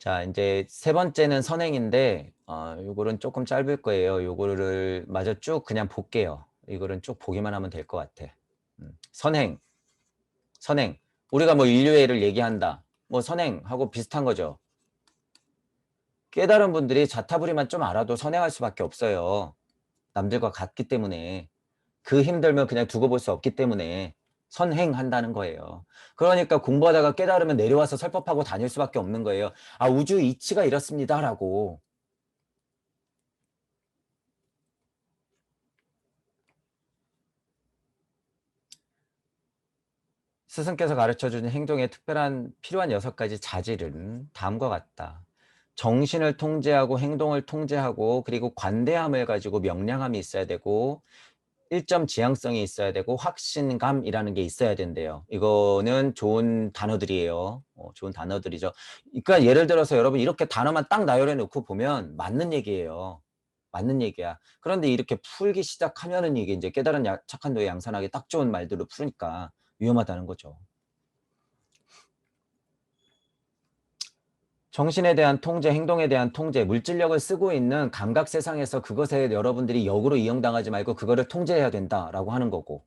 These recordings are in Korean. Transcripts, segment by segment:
자, 이제 세 번째는 선행인데, 요거는 조금 짧을 거예요. 요거를 마저 쭉 그냥 볼게요. 이거는 쭉 보기만 하면 될 것 같아. 선행, 선행. 우리가 뭐 인류애를 얘기한다. 뭐 선행하고 비슷한 거죠. 깨달은 분들이 자타부리만 좀 알아도 선행할 수밖에 없어요. 남들과 같기 때문에. 그 힘들면 그냥 두고 볼 수 없기 때문에 선행한다는 거예요. 그러니까 공부하다가 깨달으면 내려와서 설법하고 다닐 수밖에 없는 거예요. 아, 우주 이치가 이렇습니다라고. 스승께서 가르쳐주는 행동에 특별한 필요한 6가지 자질은 다음과 같다. 정신을 통제하고 행동을 통제하고 그리고 관대함을 가지고 명량함이 있어야 되고 일점 지향성이 있어야 되고 확신감이라는 게 있어야 된대요. 이거는 좋은 단어들이에요. 좋은 단어들이죠. 그러니까 예를 들어서 여러분 이렇게 단어만 딱 나열해 놓고 보면 맞는 얘기예요. 맞는 얘기야. 그런데 이렇게 풀기 시작하면은 이게 이제 깨달은 착한 도에 양산하기 딱 좋은 말들로 푸니까 위험하다는 거죠. 정신에 대한 통제, 행동에 대한 통제, 물질력을 쓰고 있는 감각 세상에서 그것에 여러분들이 역으로 이용당하지 말고 그거를 통제해야 된다라고 하는 거고,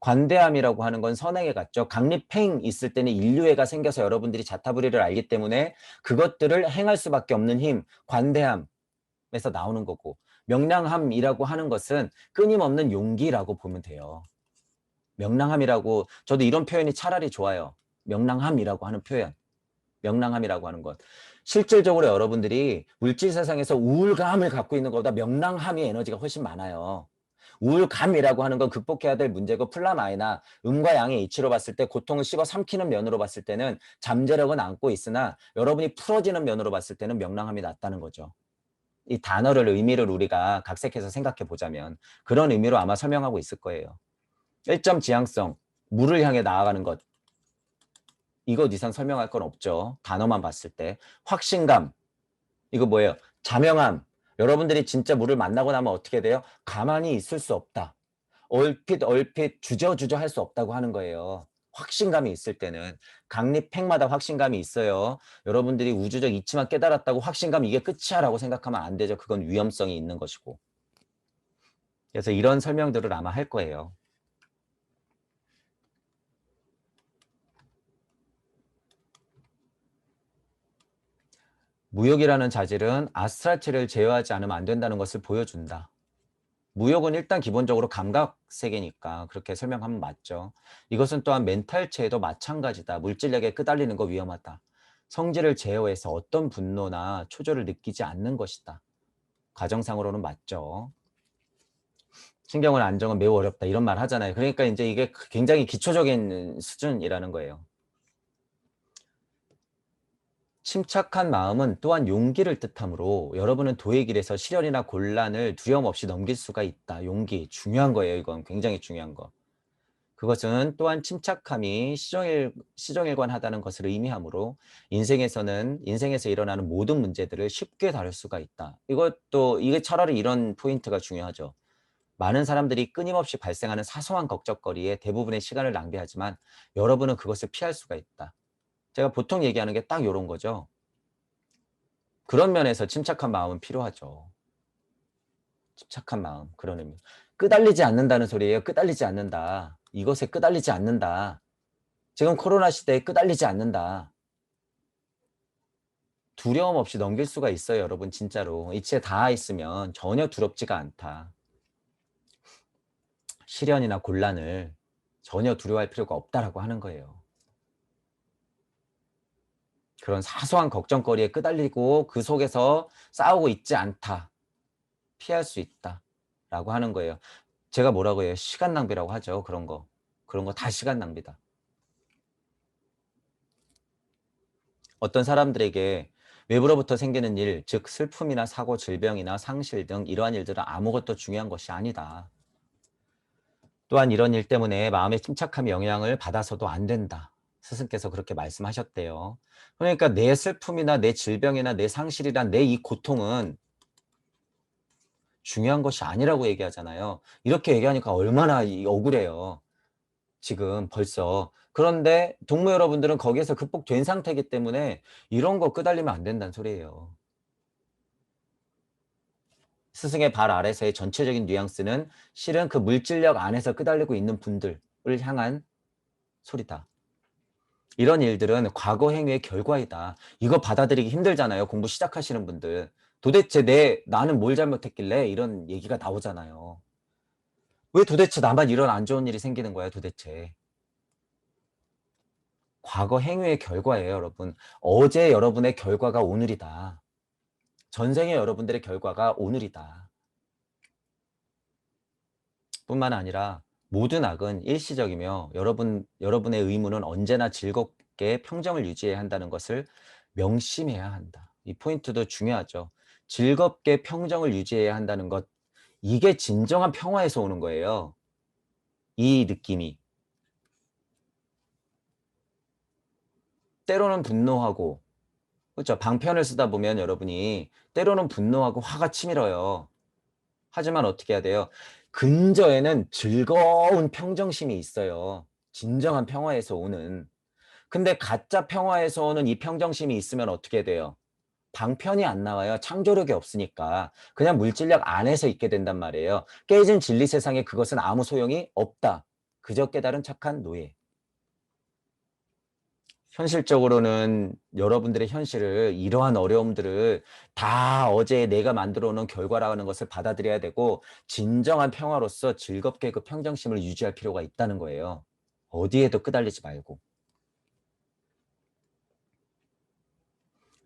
관대함이라고 하는 건 선행에 같죠. 강립행 있을 때는 인류애가 생겨서 여러분들이 자타부리를 알기 때문에 그것들을 행할 수밖에 없는 힘, 관대함에서 나오는 거고, 명랑함이라고 하는 것은 끊임없는 용기라고 보면 돼요. 명랑함이라고, 저도 이런 표현이 차라리 좋아요. 명랑함이라고 하는 표현. 명랑함이라고 하는 것. 실질적으로 여러분들이 물질 세상에서 우울감을 갖고 있는 것보다 명랑함의 에너지가 훨씬 많아요. 우울감이라고 하는 건 극복해야 될 문제고, 플라마이나 음과 양의 이치로 봤을 때 고통을 씹어 삼키는 면으로 봤을 때는 잠재력은 안고 있으나 여러분이 풀어지는 면으로 봤을 때는 명랑함이 낫다는 거죠. 이 단어를 의미를 우리가 각색해서 생각해 보자면 그런 의미로 아마 설명하고 있을 거예요. 일점 지향성, 물을 향해 나아가는 것. 이것 이상 설명할 건 없죠. 단어만 봤을 때. 확신감. 이거 뭐예요? 자명함. 여러분들이 진짜 물을 만나고 나면 어떻게 돼요? 가만히 있을 수 없다. 얼핏 주저주저 할 수 없다고 하는 거예요. 확신감이 있을 때는. 강립행마다 확신감이 있어요. 여러분들이 우주적 이치만 깨달았다고 확신감 이게 끝이야 라고 생각하면 안 되죠. 그건 위험성이 있는 것이고. 그래서 이런 설명들을 아마 할 거예요. 무욕이라는 자질은 아스트랄체를 제어하지 않으면 안 된다는 것을 보여준다. 무욕은 일단 기본적으로 감각 세계니까 그렇게 설명하면 맞죠. 이것은 또한 멘탈체에도 마찬가지다. 물질력에 끄달리는 거 위험하다. 성질을 제어해서 어떤 분노나 초조를 느끼지 않는 것이다. 과정상으로는 맞죠. 신경을 안정은 매우 어렵다. 이런 말 하잖아요. 그러니까 이제 이게 굉장히 기초적인 수준이라는 거예요. 침착한 마음은 또한 용기를 뜻하므로 여러분은 도의 길에서 시련이나 곤란을 두려움 없이 넘길 수가 있다. 용기. 중요한 거예요. 이건 굉장히 중요한 거. 그것은 또한 침착함이 시정일관하다는 것을 의미하므로 인생에서 일어나는 모든 문제들을 쉽게 다룰 수가 있다. 이게 차라리 이런 포인트가 중요하죠. 많은 사람들이 끊임없이 발생하는 사소한 걱정거리에 대부분의 시간을 낭비하지만 여러분은 그것을 피할 수가 있다. 제가 보통 얘기하는 게 딱 이런 거죠. 그런 면에서 침착한 마음은 필요하죠. 침착한 마음, 그런 의미. 끄달리지 않는다는 소리예요. 끄달리지 않는다. 이것에 끄달리지 않는다. 지금 코로나 시대에 끄달리지 않는다. 두려움 없이 넘길 수가 있어요, 여러분. 진짜로. 이치에 닿아 있으면 전혀 두렵지가 않다. 시련이나 곤란을 전혀 두려워할 필요가 없다라고 하는 거예요. 그런 사소한 걱정거리에 끄달리고 그 속에서 싸우고 있지 않다. 피할 수 있다. 라고 하는 거예요. 제가 뭐라고 해요? 시간 낭비라고 하죠. 그런 거. 그런 거 다 시간 낭비다. 어떤 사람들에게 외부로부터 생기는 일, 즉 슬픔이나 사고, 질병이나 상실 등 이러한 일들은 아무것도 중요한 것이 아니다. 또한 이런 일 때문에 마음의 침착함이 영향을 받아서도 안 된다. 스승께서 그렇게 말씀하셨대요. 그러니까 내 슬픔이나 내 질병이나 내 상실이란 내 이 고통은 중요한 것이 아니라고 얘기하잖아요. 이렇게 얘기하니까 얼마나 억울해요. 지금 벌써. 그런데 동무 여러분들은 거기에서 극복된 상태이기 때문에 이런 거 끄달리면 안 된다는 소리예요. 스승의 발 아래서의 전체적인 뉘앙스는 실은 그 물질력 안에서 끄달리고 있는 분들을 향한 소리다. 이런 일들은 과거 행위의 결과이다. 이거 받아들이기 힘들잖아요. 공부 시작하시는 분들. 도대체 나는 뭘 잘못했길래 이런 얘기가 나오잖아요. 왜 도대체 나만 이런 안 좋은 일이 생기는 거야, 도대체. 과거 행위의 결과예요, 여러분. 어제 여러분의 결과가 오늘이다. 전생의 여러분들의 결과가 오늘이다. 뿐만 아니라 모든 악은 일시적이며 여러분의 의무는 언제나 즐겁게 평정을 유지해야 한다는 것을 명심해야 한다. 이 포인트도 중요하죠. 즐겁게 평정을 유지해야 한다는 것. 이게 진정한 평화에서 오는 거예요. 이 느낌이. 때로는 분노하고, 그렇죠. 방편을 쓰다 보면 여러분이 때로는 분노하고 화가 치밀어요. 하지만 어떻게 해야 돼요? 근저에는 즐거운 평정심이 있어요. 진정한 평화에서 오는. 근데 가짜 평화에서 오는 이 평정심이 있으면 어떻게 돼요? 방편이 안 나와요. 창조력이 없으니까. 그냥 물질력 안에서 있게 된단 말이에요. 깨진 진리 세상에 그것은 아무 소용이 없다. 그저 깨달은 착한 노예. 현실적으로는 여러분들의 현실을 이러한 어려움들을 다 어제 내가 만들어 놓은 결과라는 것을 받아들여야 되고 진정한 평화로서 즐겁게 그 평정심을 유지할 필요가 있다는 거예요. 어디에도 끄달리지 말고.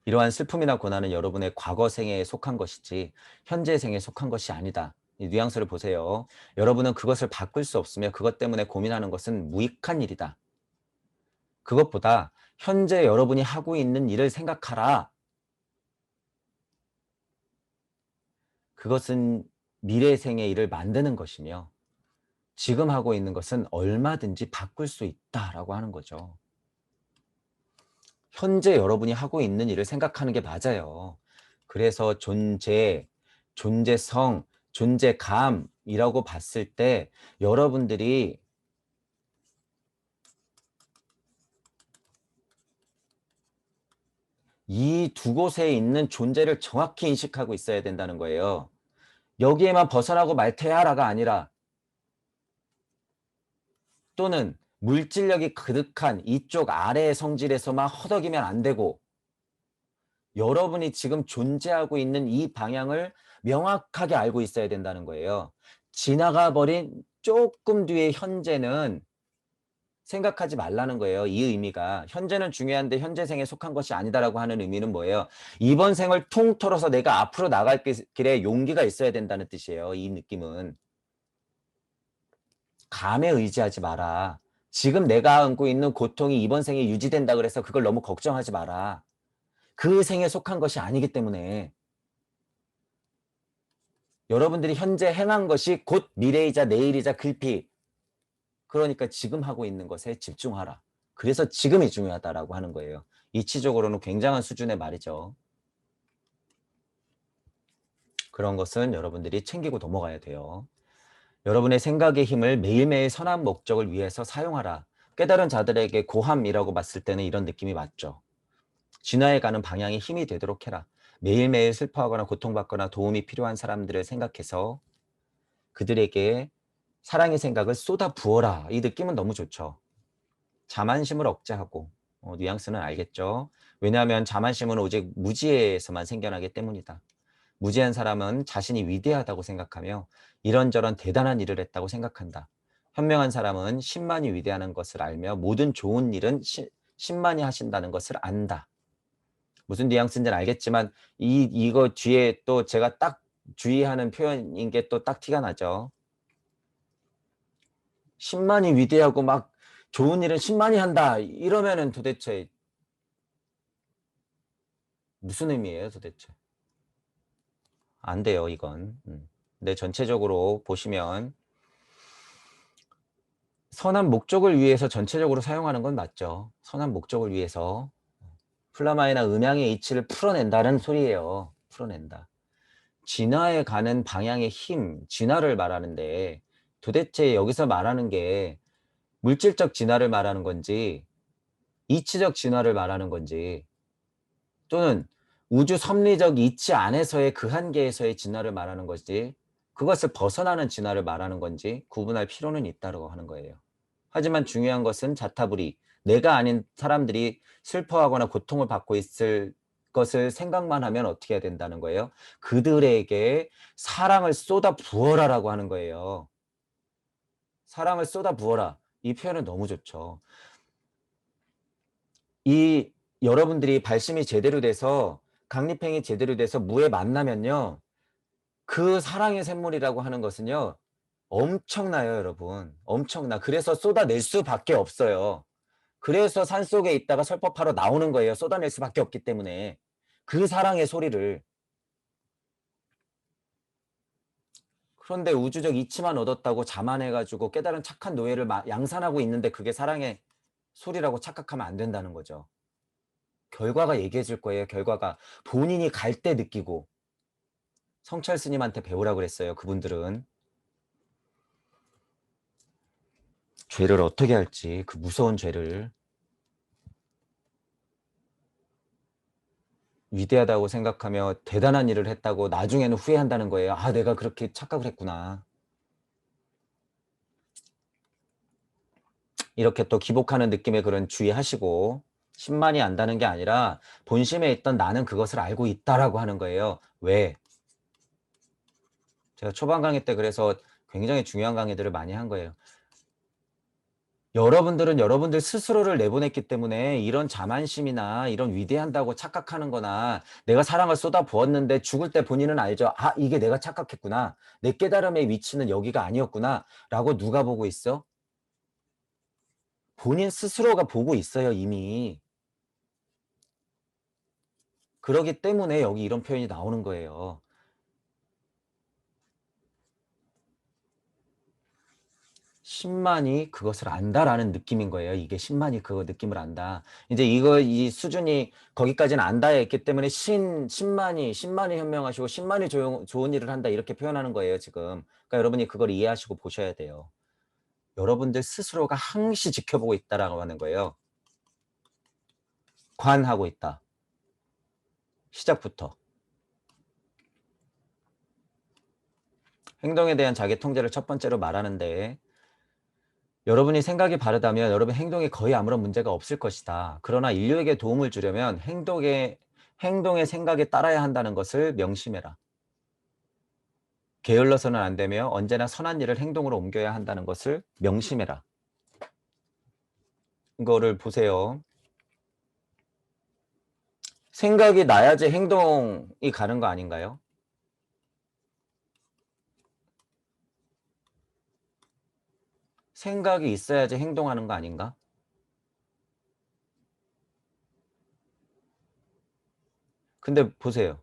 이러한 슬픔이나 고난은 여러분의 과거 생애에 속한 것이지 현재 생애에 속한 것이 아니다. 이 뉘앙스를 보세요. 여러분은 그것을 바꿀 수 없으며 그것 때문에 고민하는 것은 무익한 일이다. 그것보다 현재 여러분이 하고 있는 일을 생각하라. 그것은 미래 생의 일을 만드는 것이며 지금 하고 있는 것은 얼마든지 바꿀 수 있다라고 하는 거죠. 현재 여러분이 하고 있는 일을 생각하는 게 맞아요. 그래서 존재성, 존재감이라고 봤을 때 여러분들이 이 두 곳에 있는 존재를 정확히 인식하고 있어야 된다는 거예요. 여기에만 벗어나고 말테야라가 아니라 또는 물질력이 그득한 이쪽 아래의 성질에서만 허덕이면 안 되고 여러분이 지금 존재하고 있는 이 방향을 명확하게 알고 있어야 된다는 거예요. 지나가 버린 조금 뒤의 현재는 생각하지 말라는 거예요. 이 의미가. 현재는 중요한데 현재 생에 속한 것이 아니다라고 하는 의미는 뭐예요? 이번 생을 통틀어서 내가 앞으로 나갈 길에 용기가 있어야 된다는 뜻이에요. 이 느낌은. 감에 의지하지 마라. 지금 내가 안고 있는 고통이 이번 생에 유지된다 그래서 그걸 너무 걱정하지 마라. 그 생에 속한 것이 아니기 때문에 여러분들이 현재 행한 것이 곧 미래이자 내일이자 글피. 그러니까 지금 하고 있는 것에 집중하라. 그래서 지금이 중요하다라고 하는 거예요. 이치적으로는 굉장한 수준의 말이죠. 그런 것은 여러분들이 챙기고 넘어가야 돼요. 여러분의 생각의 힘을 매일매일 선한 목적을 위해서 사용하라. 깨달은 자들에게 고함이라고 봤을 때는 이런 느낌이 맞죠. 진화해가는 방향에 힘이 되도록 해라. 매일매일 슬퍼하거나 고통받거나 도움이 필요한 사람들을 생각해서 그들에게 사랑의 생각을 쏟아 부어라. 이 느낌은 너무 좋죠. 자만심을 억제하고 뉘앙스는 알겠죠. 왜냐하면 자만심은 오직 무지에서만 생겨나기 때문이다. 무지한 사람은 자신이 위대하다고 생각하며 이런저런 대단한 일을 했다고 생각한다. 현명한 사람은 신만이 위대한 것을 알며 모든 좋은 일은 신만이 하신다는 것을 안다. 무슨 뉘앙스인지는 알겠지만 이거 뒤에 또 제가 딱 주의하는 표현인 게 또 딱 티가 나죠. 신만이 위대하고 막 좋은 일은 신만이 한다. 이러면은 도대체 무슨 의미예요, 도대체? 안 돼요, 이건. 근데 전체적으로 보시면 선한 목적을 위해서 전체적으로 사용하는 건 맞죠. 선한 목적을 위해서 플라마이나 음양의 이치를 풀어낸다는 소리예요. 풀어낸다. 진화에 가는 방향의 힘, 진화를 말하는데 도대체 여기서 말하는 게 물질적 진화를 말하는 건지 이치적 진화를 말하는 건지 또는 우주 섭리적 이치 안에서의 그 한계에서의 진화를 말하는 것이지 그것을 벗어나는 진화를 말하는 건지 구분할 필요는 있다고 하는 거예요. 하지만 중요한 것은 자타불이 내가 아닌 사람들이 슬퍼하거나 고통을 받고 있을 것을 생각만 하면 어떻게 해야 된다는 거예요? 그들에게 사랑을 쏟아 부어라라고 하는 거예요. 사랑을 쏟아 부어라. 이 표현은 너무 좋죠. 이 여러분들이 발심이 제대로 돼서 강립행이 제대로 돼서 무에 만나면요. 그 사랑의 샘물이라고 하는 것은요. 엄청나요, 여러분. 엄청나. 그래서 쏟아낼 수밖에 없어요. 그래서 산속에 있다가 설법하러 나오는 거예요. 쏟아낼 수밖에 없기 때문에. 그 사랑의 소리를. 그런데 우주적 이치만 얻었다고 자만해 가지고 깨달은 착한 노예를 양산하고 있는데 그게 사랑의 소리라고 착각하면 안 된다는 거죠. 결과가 얘기해 줄 거예요, 결과가. 본인이 갈 때 느끼고. 성철 스님한테 배우라 그랬어요, 그분들은. 죄를 어떻게 할지, 그 무서운 죄를. 위대하다고 생각하며 대단한 일을 했다고 나중에는 후회한다는 거예요. '아 내가 그렇게 착각을 했구나.' 이렇게 또 기복하는 느낌의 그런 주의하시고 신만이 안다는 게 아니라 본심에 있던 '나는 그것을 알고 있다.'라고 하는 거예요. 왜? 제가 초반 강의 때 그래서 굉장히 중요한 강의들을 많이 한 거예요. 여러분들은 여러분들 스스로를 내보냈기 때문에 이런 자만심이나 이런 위대한다고 착각하는 거나 내가 사랑을 쏟아부었는데 죽을 때 본인은 알죠. '아 이게 내가 착각했구나. 내 깨달음의 위치는 여기가 아니었구나.'라고 누가 보고 있어? 본인 스스로가 보고 있어요 이미. 그러기 때문에 여기 이런 표현이 나오는 거예요. '신만이 그것을 안다.'라는 느낌인 거예요. 이게 '신만이 그 느낌을 안다.' 인제 이거 이 수준이 거기까지는 안다에 있기 때문에 신만이 현명하시고 '신만이 조용 좋은 일을 한다.' 이렇게 표현하는 거예요 지금. 그러니까 여러분이 그걸 이해하시고 보셔야 돼요. 여러분들 스스로가 항시 지켜보고 있다라고 하는 거예요. 관하고 있다. 시작부터. 행동에 대한 자기 통제를 첫 번째로 말하는데 여러분이 생각이 바르다면 여러분 행동에 거의 아무런 문제가 없을 것이다. 그러나 인류에게 도움을 주려면 행동의 생각에 따라야 한다는 것을 명심해라. 게을러서는 안 되며 언제나 선한 일을 행동으로 옮겨야 한다는 것을 명심해라. 이거를 보세요. 생각이 나야지 행동이 가는 거 아닌가요? 생각이 있어야지 행동하는 거 아닌가? 근데 보세요.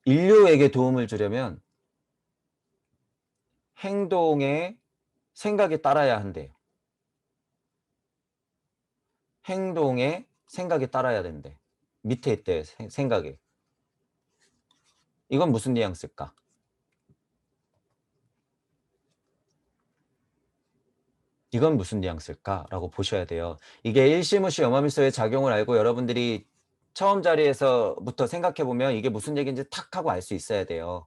인류에게 도움을 주려면 행동에 생각이 따라야 한대요. 행동에 생각이 따라야 된대. 밑에 있대 생각이. 이건 무슨 뉘앙스일까? 이건 무슨 뉘앙스일까라고 보셔야 돼요. 이게 일시무시 염화밀소의 작용을 알고 여러분들이 처음 자리에서부터 생각해 보면 이게 무슨 얘기인지 탁 하고 알 수 있어야 돼요.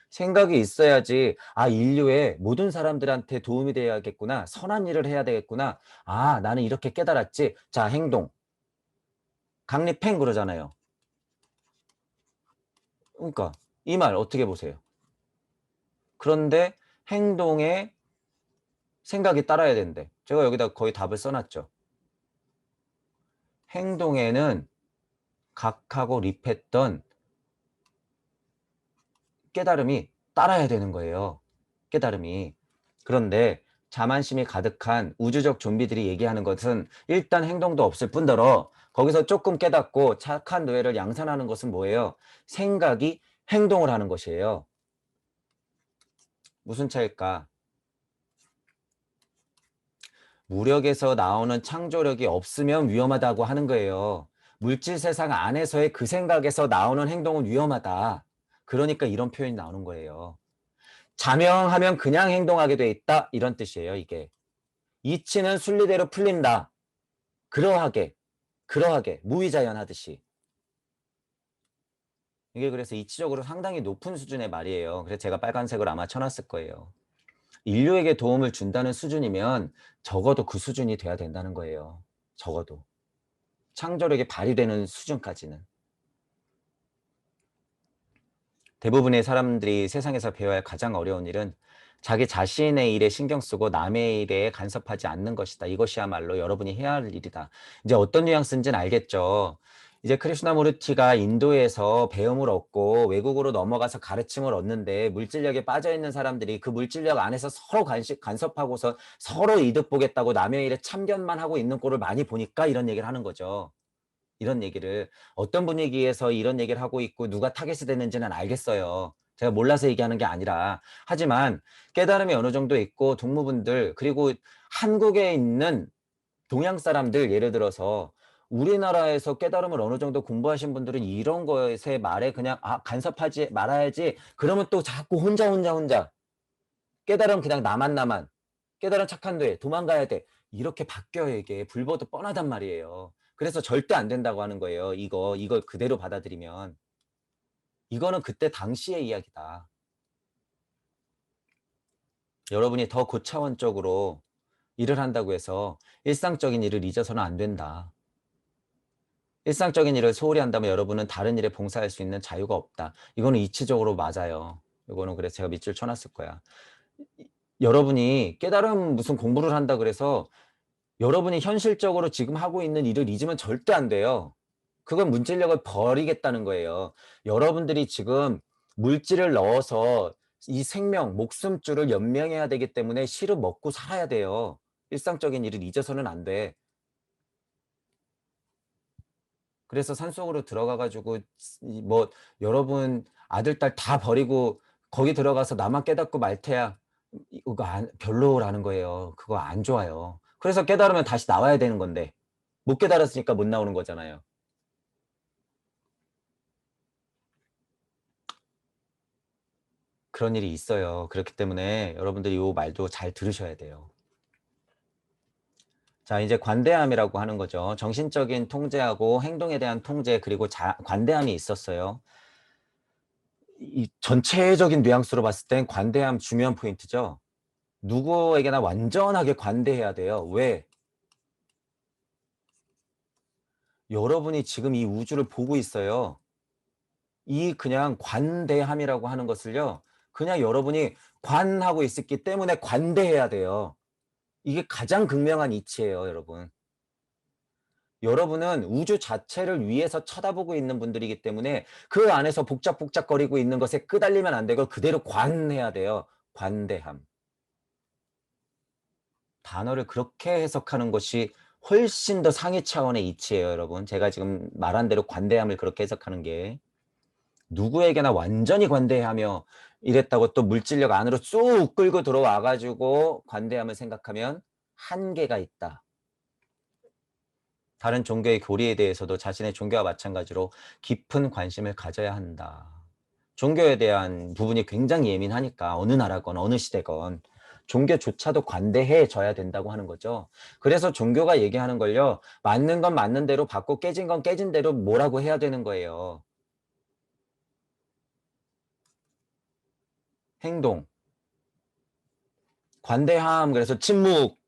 생각이 있어야지 '아 인류의 모든 사람들한테 도움이 돼야겠구나. 선한 일을 해야 되겠구나. 아 나는 이렇게 깨달았지. 자 행동. 강립행 그러잖아요. 그러니까 이 말 어떻게 보세요? 그런데 행동에 생각이 따라야 된대. 제가 여기다 거의 답을 써 놨죠. 행동에는 각하고 립했던 깨달음이 따라야 되는 거예요. 깨달음이. 그런데 자만심이 가득한 우주적 좀비들이 얘기하는 것은 일단 행동도 없을 뿐더러 거기서 조금 깨닫고 착한 노예를 양산하는 것은 뭐예요? 생각이 행동을 하는 것이에요. 무슨 차이일까? 무력에서 나오는 창조력이 없으면 위험하다고 하는 거예요. 물질 세상 안에서의 그 생각에서 나오는 행동은 위험하다. 그러니까 이런 표현이 나오는 거예요. 자명하면 그냥 행동하게 돼 있다 이런 뜻이에요 이게. 이치는 순리대로 풀린다. 그러하게 무의자연하듯이. 이게 그래서 이치적으로 상당히 높은 수준의 말이에요. 그래서 제가 빨간색으로 아마 쳐놨을 거예요. 인류에게 도움을 준다는 수준이면 적어도 그 수준이 돼야 된다는 거예요. 적어도. 창조력이 발휘되는 수준까지는. 대부분의 사람들이 세상에서 배워야 할 가장 어려운 일은 자기 자신의 일에 신경 쓰고 남의 일에 간섭하지 않는 것이다. 이것이야말로 여러분이 해야 할 일이다. 이제 어떤 뉘앙스인지는 알겠죠. 이제 크리슈나무르티가 인도에서 배움을 얻고 외국으로 넘어가서 가르침을 얻는데 물질력에 빠져있는 사람들이 그 물질력 안에서 서로 간섭하고서 서로 이득 보겠다고 남의 일에 참견만 하고 있는 꼴을 많이 보니까 이런 얘기를 하는 거죠. 이런 얘기를 어떤 분위기에서 이런 얘기를 하고 있고 누가 타겟이 됐는지는 알겠어요. 제가 몰라서 얘기하는 게 아니라. 하지만 깨달음이 어느 정도 있고 동무분들 그리고 한국에 있는 동양 사람들 예를 들어서 우리나라에서 깨달음을 어느 정도 공부하신 분들은 이런 것에 말에 그냥 간섭하지 말아야지 그러면 또 자꾸 혼자 깨달음 그냥 나만 깨달음 착한 돼 도망가야 돼 이렇게 바뀌어요. 이게 불보듯 뻔하단 말이에요. 그래서 절대 안 된다고 하는 거예요. 이걸 그대로 받아들이면. 이거는 그때 당시의 이야기다. 여러분이 더 고차원적으로 일을 한다고 해서 일상적인 일을 잊어서는 안 된다. 일상적인 일을 소홀히 한다면 여러분은 다른 일에 봉사할 수 있는 자유가 없다. 이거는 이치적으로 맞아요. 이거는 그래서 제가 밑줄 쳐놨을 거야. 여러분이 깨달음 무슨 공부를 한다 그래서 여러분이 현실적으로 지금 하고 있는 일을 잊으면 절대 안 돼요. 그건 문질력을 버리겠다는 거예요. 여러분들이 지금 물질을 넣어서 이 생명, 목숨줄을 연명해야 되기 때문에 실은 먹고 살아야 돼요. 일상적인 일을 잊어서는 안 돼. 그래서 산속으로 들어가 가지고 뭐 여러분 아들, 딸 다 버리고 거기 들어가서 나만 깨닫고 말 테야. 이거 별로라는 거예요. 그거 안 좋아요. 그래서 깨달으면 다시 나와야 되는 건데 못 깨달았으니까 못 나오는 거잖아요. 그런 일이 있어요. 그렇기 때문에 여러분들이 이 말도 잘 들으셔야 돼요. 자, 이제 관대함이라고 하는 거죠. 정신적인 통제하고 행동에 대한 통제 그리고 관대함이 있었어요. 이 전체적인 뉘앙스로 봤을 땐 관대함 중요한 포인트죠. 누구에게나 완전하게 관대해야 돼요. 왜? 여러분이 지금 이 우주를 보고 있어요. 이 그냥 관대함이라고 하는 것을요. 그냥 여러분이 관하고 있었기 때문에 관대해야 돼요. 이게 가장 극명한 이치예요, 여러분. 여러분은 우주 자체를 위에서 쳐다보고 있는 분들이기 때문에 그 안에서 복작복작거리고 있는 것에 끄달리면 안 되고 그대로 관해야 돼요. 관대함. 단어를 그렇게 해석하는 것이 훨씬 더 상위 차원의 이치예요, 여러분. 제가 지금 말한 대로 관대함을 그렇게 해석하는 게 누구에게나 완전히 관대하며 이랬다고 또 물질력 안으로 쑥 끌고 들어와 가지고 관대함을 생각하면 한계가 있다. 다른 종교의 교리에 대해서도 자신의 종교와 마찬가지로 깊은 관심을 가져야 한다. 종교에 대한 부분이 굉장히 예민하니까 어느 나라건 어느 시대건 종교조차도 관대해져야 된다고 하는 거죠. 그래서 종교가 얘기하는 걸요. 맞는 건 맞는 대로 받고 깨진 건 깨진 대로 뭐라고 해야 되는 거예요. 행동, 관대함, 그래서 침묵.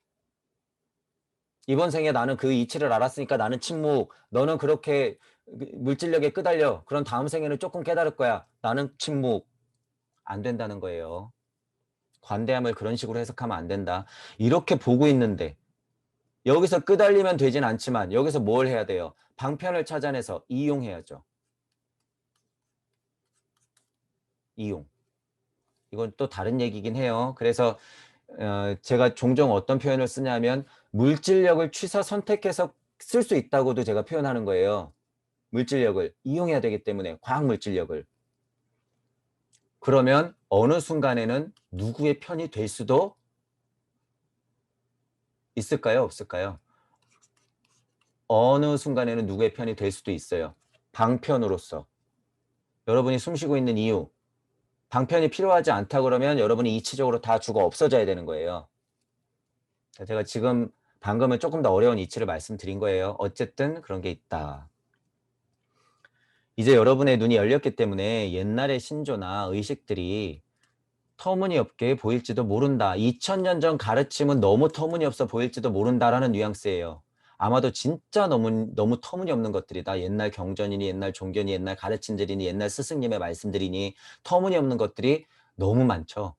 이번 생에 나는 그 이치를 알았으니까 나는 침묵. 너는 그렇게 물질력에 끄달려. 그럼 다음 생에는 조금 깨달을 거야. 나는 침묵. 안 된다는 거예요. 관대함을 그런 식으로 해석하면 안 된다. 이렇게 보고 있는데 여기서 끄달리면 되진 않지만 여기서 뭘 해야 돼요? 방편을 찾아내서 이용해야죠. 이용. 이건 또 다른 얘기긴 해요. 그래서 제가 종종 어떤 표현을 쓰냐면 물질력을 취사 선택해서 쓸 수 있다고도 제가 표현하는 거예요. 물질력을 이용해야 되기 때문에 과학 물질력을. 그러면 어느 순간에는 누구의 편이 될 수도 있을까요? 없을까요? 어느 순간에는 누구의 편이 될 수도 있어요. 방편으로서. 여러분이 숨쉬고 있는 이유. 방편이 필요하지 않다 그러면 여러분이 이치적으로 다 죽어 없어져야 되는 거예요. 제가 지금 방금은 조금 더 어려운 이치를 말씀드린 거예요. 어쨌든 그런 게 있다. 이제 여러분의 눈이 열렸기 때문에 옛날의 신조나 의식들이 터무니없게 보일지도 모른다. 2000년 전 가르침은 너무 터무니없어 보일지도 모른다라는 뉘앙스예요. 아마도 진짜 너무 터무니없는 것들이다. 옛날 경전이니 옛날 종견이 옛날 가르침들이니 옛날 스승님의 말씀들이니 터무니없는 것들이 너무 많죠.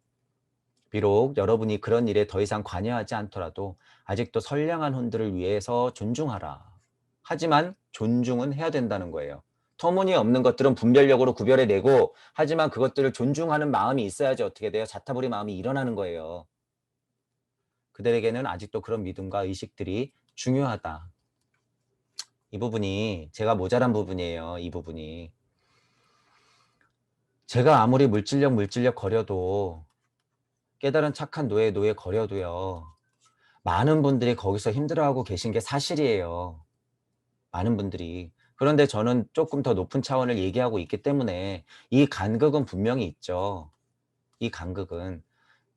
비록 여러분이 그런 일에 더 이상 관여하지 않더라도 아직도 선량한 혼들을 위해서 존중하라. 하지만 존중은 해야 된다는 거예요. 터무니없는 것들은 분별력으로 구별해내고 하지만 그것들을 존중하는 마음이 있어야지 어떻게 돼요? 자타부리 마음이 일어나는 거예요. 그들에게는 아직도 그런 믿음과 의식들이 중요하다. 이 부분이 제가 모자란 부분이에요. 이 부분이. 제가 아무리 물질력 거려도 깨달은 착한 노예 거려도요. 많은 분들이 거기서 힘들어하고 계신 게 사실이에요. 많은 분들이. 그런데 저는 조금 더 높은 차원을 얘기하고 있기 때문에 이 간극은 분명히 있죠. 이 간극은.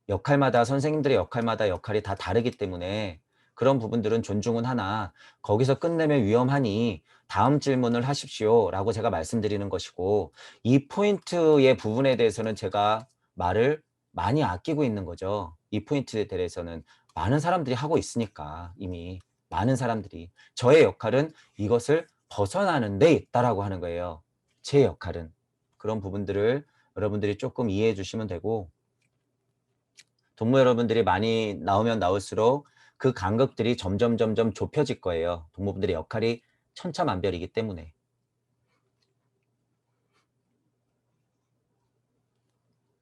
역할마다 선생님들의 역할마다 역할이 다 다르기 때문에 그런 부분들은 존중은 하나 거기서 끝내면 위험하니 다음 질문을 하십시오 라고 제가 말씀드리는 것이고 이 포인트의 부분에 대해서는 제가 말을 많이 아끼고 있는 거죠. 이 포인트에 대해서는 많은 사람들이 하고 있으니까 이미 많은 사람들이 저의 역할은 이것을 벗어나는 데 있다라고 하는 거예요. 제 역할은 그런 부분들을 여러분들이 조금 이해해 주시면 되고 동무 여러분들이 많이 나오면 나올수록 그 간극들이 점점 좁혀질 거예요. 동무분들의 역할이 천차만별이기 때문에.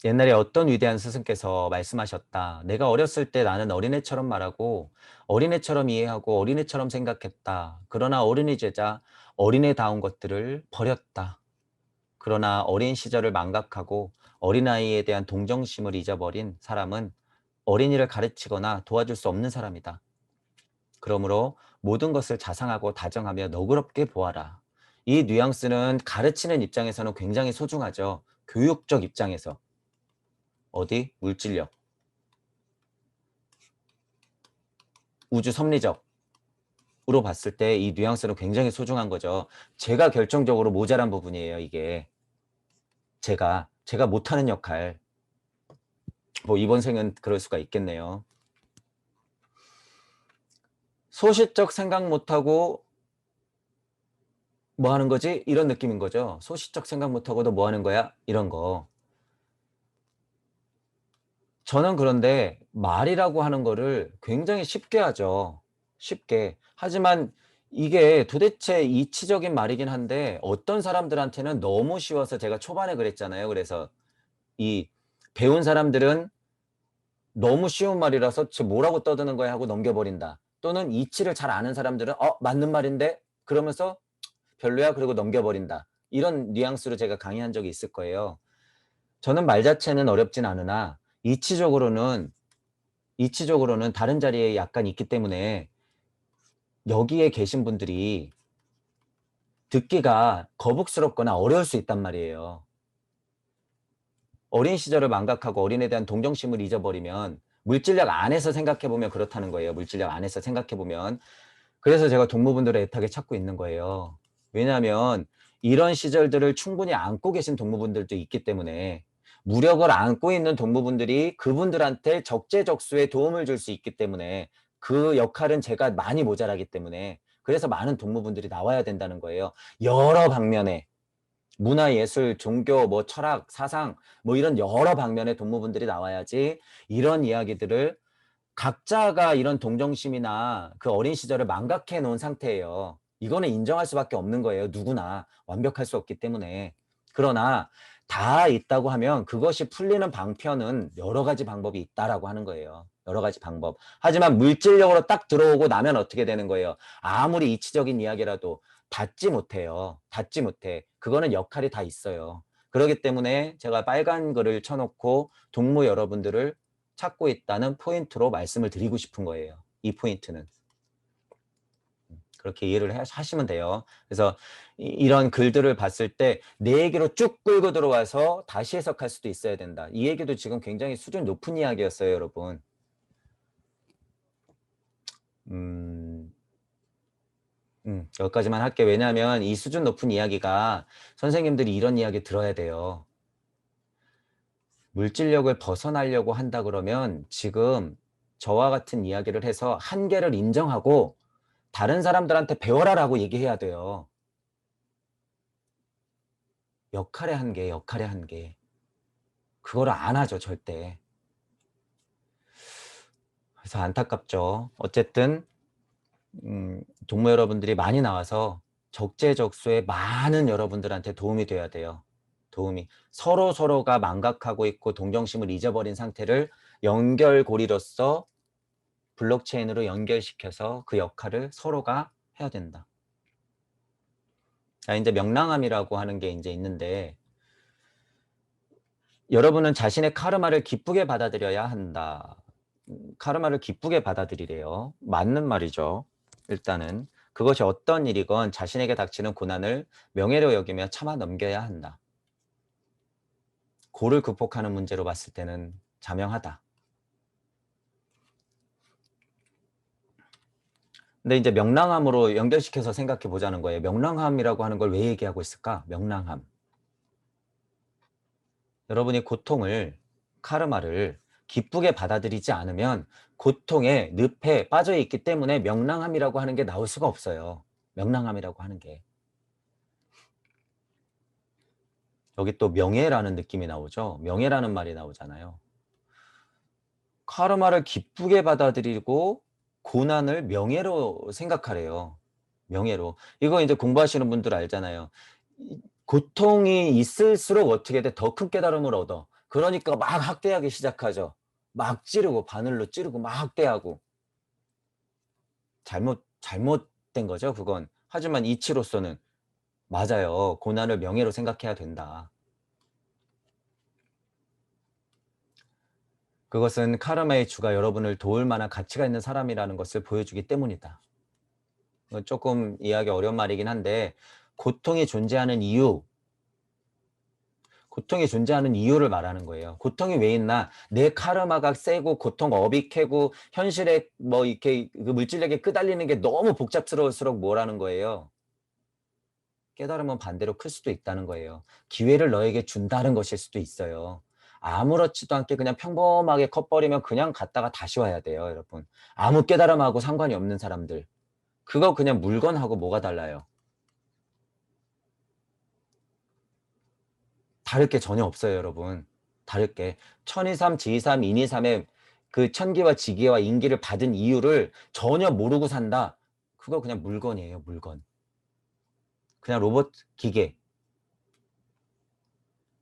옛날에 어떤 위대한 스승께서 말씀하셨다. 내가 어렸을 때 나는 어린애처럼 말하고 어린애처럼 이해하고 어린애처럼 생각했다. 그러나 어린이 제자 어린애다운 것들을 버렸다. 그러나 어린 시절을 망각하고 어린아이에 대한 동정심을 잊어버린 사람은 어린이를 가르치거나 도와줄 수 없는 사람이다. 그러므로 모든 것을 자상하고 다정하며 너그럽게 보아라. 이 뉘앙스는 가르치는 입장에서는 굉장히 소중하죠. 교육적 입장에서. 어디? 물질력, 우주 섭리적으로 봤을 때 이 뉘앙스는 굉장히 소중한 거죠. 제가 결정적으로 모자란 부분이에요, 이게. 제가 못하는 역할. 뭐 이번 생은 그럴 수가 있겠네요. 소시적 생각 못하고 뭐 하는 거지? 이런 느낌인 거죠. 소시적 생각 못하고도 뭐 하는 거야? 이런 거. 저는 그런데 말이라고 하는 거를 굉장히 쉽게 하죠. 쉽게. 하지만 이게 도대체 이치적인 말이긴 한데 어떤 사람들한테는 너무 쉬워서 제가 초반에 그랬잖아요. 그래서 이 배운 사람들은 너무 쉬운 말이라서 쟤 뭐라고 떠드는 거야 하고 넘겨버린다. 또는 이치를 잘 아는 사람들은 맞는 말인데 그러면서 별로야 그리고 넘겨버린다. 이런 뉘앙스로 제가 강의한 적이 있을 거예요. 저는 말 자체는 어렵진 않으나 이치적으로는 다른 자리에 약간 있기 때문에 여기에 계신 분들이 듣기가 거북스럽거나 어려울 수 있단 말이에요. 어린 시절을 망각하고 어린에 대한 동정심을 잊어버리면 물질력 안에서 생각해보면 그렇다는 거예요. 물질력 안에서 생각해보면. 그래서 제가 동무분들을 애타게 찾고 있는 거예요. 왜냐하면 이런 시절들을 충분히 안고 계신 동무분들도 있기 때문에 무력을 안고 있는 동무분들이 그분들한테 적재적소에 도움을 줄 수 있기 때문에 그 역할은 제가 많이 모자라기 때문에 그래서 많은 동무분들이 나와야 된다는 거예요. 여러 방면에 문화, 예술, 종교, 뭐 철학, 사상 뭐 이런 여러 방면의 동무분들이 나와야지 이런 이야기들을 각자가 이런 동정심이나 그 어린 시절을 망각해 놓은 상태예요. 이거는 인정할 수밖에 없는 거예요. 누구나 완벽할 수 없기 때문에. 그러나 다 있다고 하면 그것이 풀리는 방편은 여러 가지 방법이 있다라고 하는 거예요. 여러 가지 방법. 하지만 물질력으로 딱 들어오고 나면 어떻게 되는 거예요? 아무리 이치적인 이야기라도 닿지 못해요. 닿지 못해. 그거는 역할이 다 있어요. 그렇기 때문에 제가 빨간 글을 쳐놓고 동무 여러분들을 찾고 있다는 포인트로 말씀을 드리고 싶은 거예요. 이 포인트는. 그렇게 이해를 하시면 돼요. 그래서 이런 글들을 봤을 때 내 얘기로 쭉 끌고 들어와서 다시 해석할 수도 있어야 된다. 이 얘기도 지금 굉장히 수준 높은 이야기였어요, 여러분. 음, 여기까지만 할게. 왜냐하면 이 수준 높은 이야기가 선생님들이 이런 이야기 들어야 돼요. 물질력을 벗어나려고 한다 그러면 지금 저와 같은 이야기를 해서 한계를 인정하고 다른 사람들한테 배워라라고 얘기해야 돼요. 역할의 한계, 역할의 한계. 그거를 안 하죠, 절대. 그래서 안타깝죠. 어쨌든 동무 여러분들이 많이 나와서 적재적소에 많은 여러분들한테 도움이 돼야 돼요. 도움이. 서로가 망각하고 있고 동정심을 잊어버린 상태를 연결고리로서 블록체인으로 연결시켜서 그 역할을 서로가 해야 된다. 자, 이제 명랑함이라고 하는 게 이제 있는데, 여러분은 자신의 카르마를 기쁘게 받아들여야 한다. 카르마를 기쁘게 받아들이래요. 맞는 말이죠. 일단은 그것이 어떤 일이건 자신에게 닥치는 고난을 명예로 여기며 참아 넘겨야 한다. 고를 극복하는 문제로 봤을 때는 자명하다. 근데 이제 명랑함으로 연결시켜서 생각해 보자는 거예요. 명랑함이라고 하는 걸 왜 얘기하고 있을까? 명랑함. 여러분이 고통을, 카르마를 기쁘게 받아들이지 않으면 고통의 늪에 빠져 있기 때문에 명랑함이라고 하는 게 나올 수가 없어요. 명랑함이라고 하는 게. 여기 또 명예라는 느낌이 나오죠. 명예라는 말이 나오잖아요. 카르마를 기쁘게 받아들이고 고난을 명예로 생각하래요. 명예로. 이거 이제 공부하시는 분들 알잖아요. 고통이 있을수록 어떻게 돼? 더 큰 깨달음을 얻어. 그러니까 막 학대하기 시작하죠. 막 찌르고 바늘로 찌르고 막 학대하고. 잘못된 거죠, 그건. 하지만 이치로서는 맞아요. 고난을 명예로 생각해야 된다. 그것은 카르마의 주가 여러분을 도울 만한 가치가 있는 사람이라는 것을 보여주기 때문이다. 조금 이해하기 어려운 말이긴 한데 고통이 존재하는 이유, 고통이 존재하는 이유를 말하는 거예요. 고통이 왜 있나? 내 카르마가 세고 고통 업이 캐고 현실에 뭐 이렇게 그 물질에게 끄달리는 게 너무 복잡스러울수록 뭐라는 거예요. 깨달으면 반대로 클 수도 있다는 거예요. 기회를 너에게 준다는 것일 수도 있어요. 아무렇지도 않게 그냥 평범하게 커버리면 그냥 갔다가 다시 와야 돼요, 여러분. 아무 깨달음하고 상관이 없는 사람들. 그거 그냥 물건하고 뭐가 달라요? 다를 게 전혀 없어요, 여러분. 다를 게. 천이삼, 지이삼, 인이삼의 그 천기와 지기와 인기를 받은 이유를 전혀 모르고 산다. 그거 그냥 물건이에요, 물건. 그냥 로봇, 기계.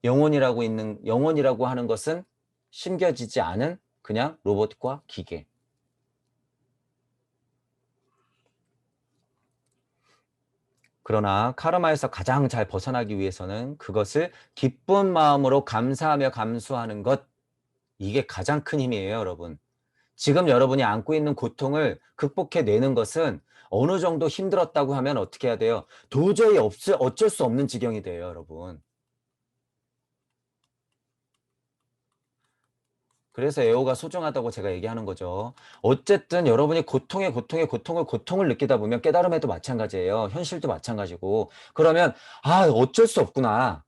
영혼이라고 하는 것은 심겨지지 않은 그냥 로봇과 기계. 그러나 카르마에서 가장 잘 벗어나기 위해서는 그것을 기쁜 마음으로 감사하며 감수하는 것, 이게 가장 큰 힘이에요, 여러분. 지금 여러분이 안고 있는 고통을 극복해내는 것은 어느 정도 힘들었다고 하면 어떻게 해야 돼요? 도저히 어쩔 수 없는 지경이 돼요, 여러분. 그래서 애호가 소중하다고 제가 얘기하는 거죠. 어쨌든 여러분이 고통을 느끼다 보면 깨달음에도 마찬가지예요. 현실도 마찬가지고. 그러면 아, 어쩔 수 없구나.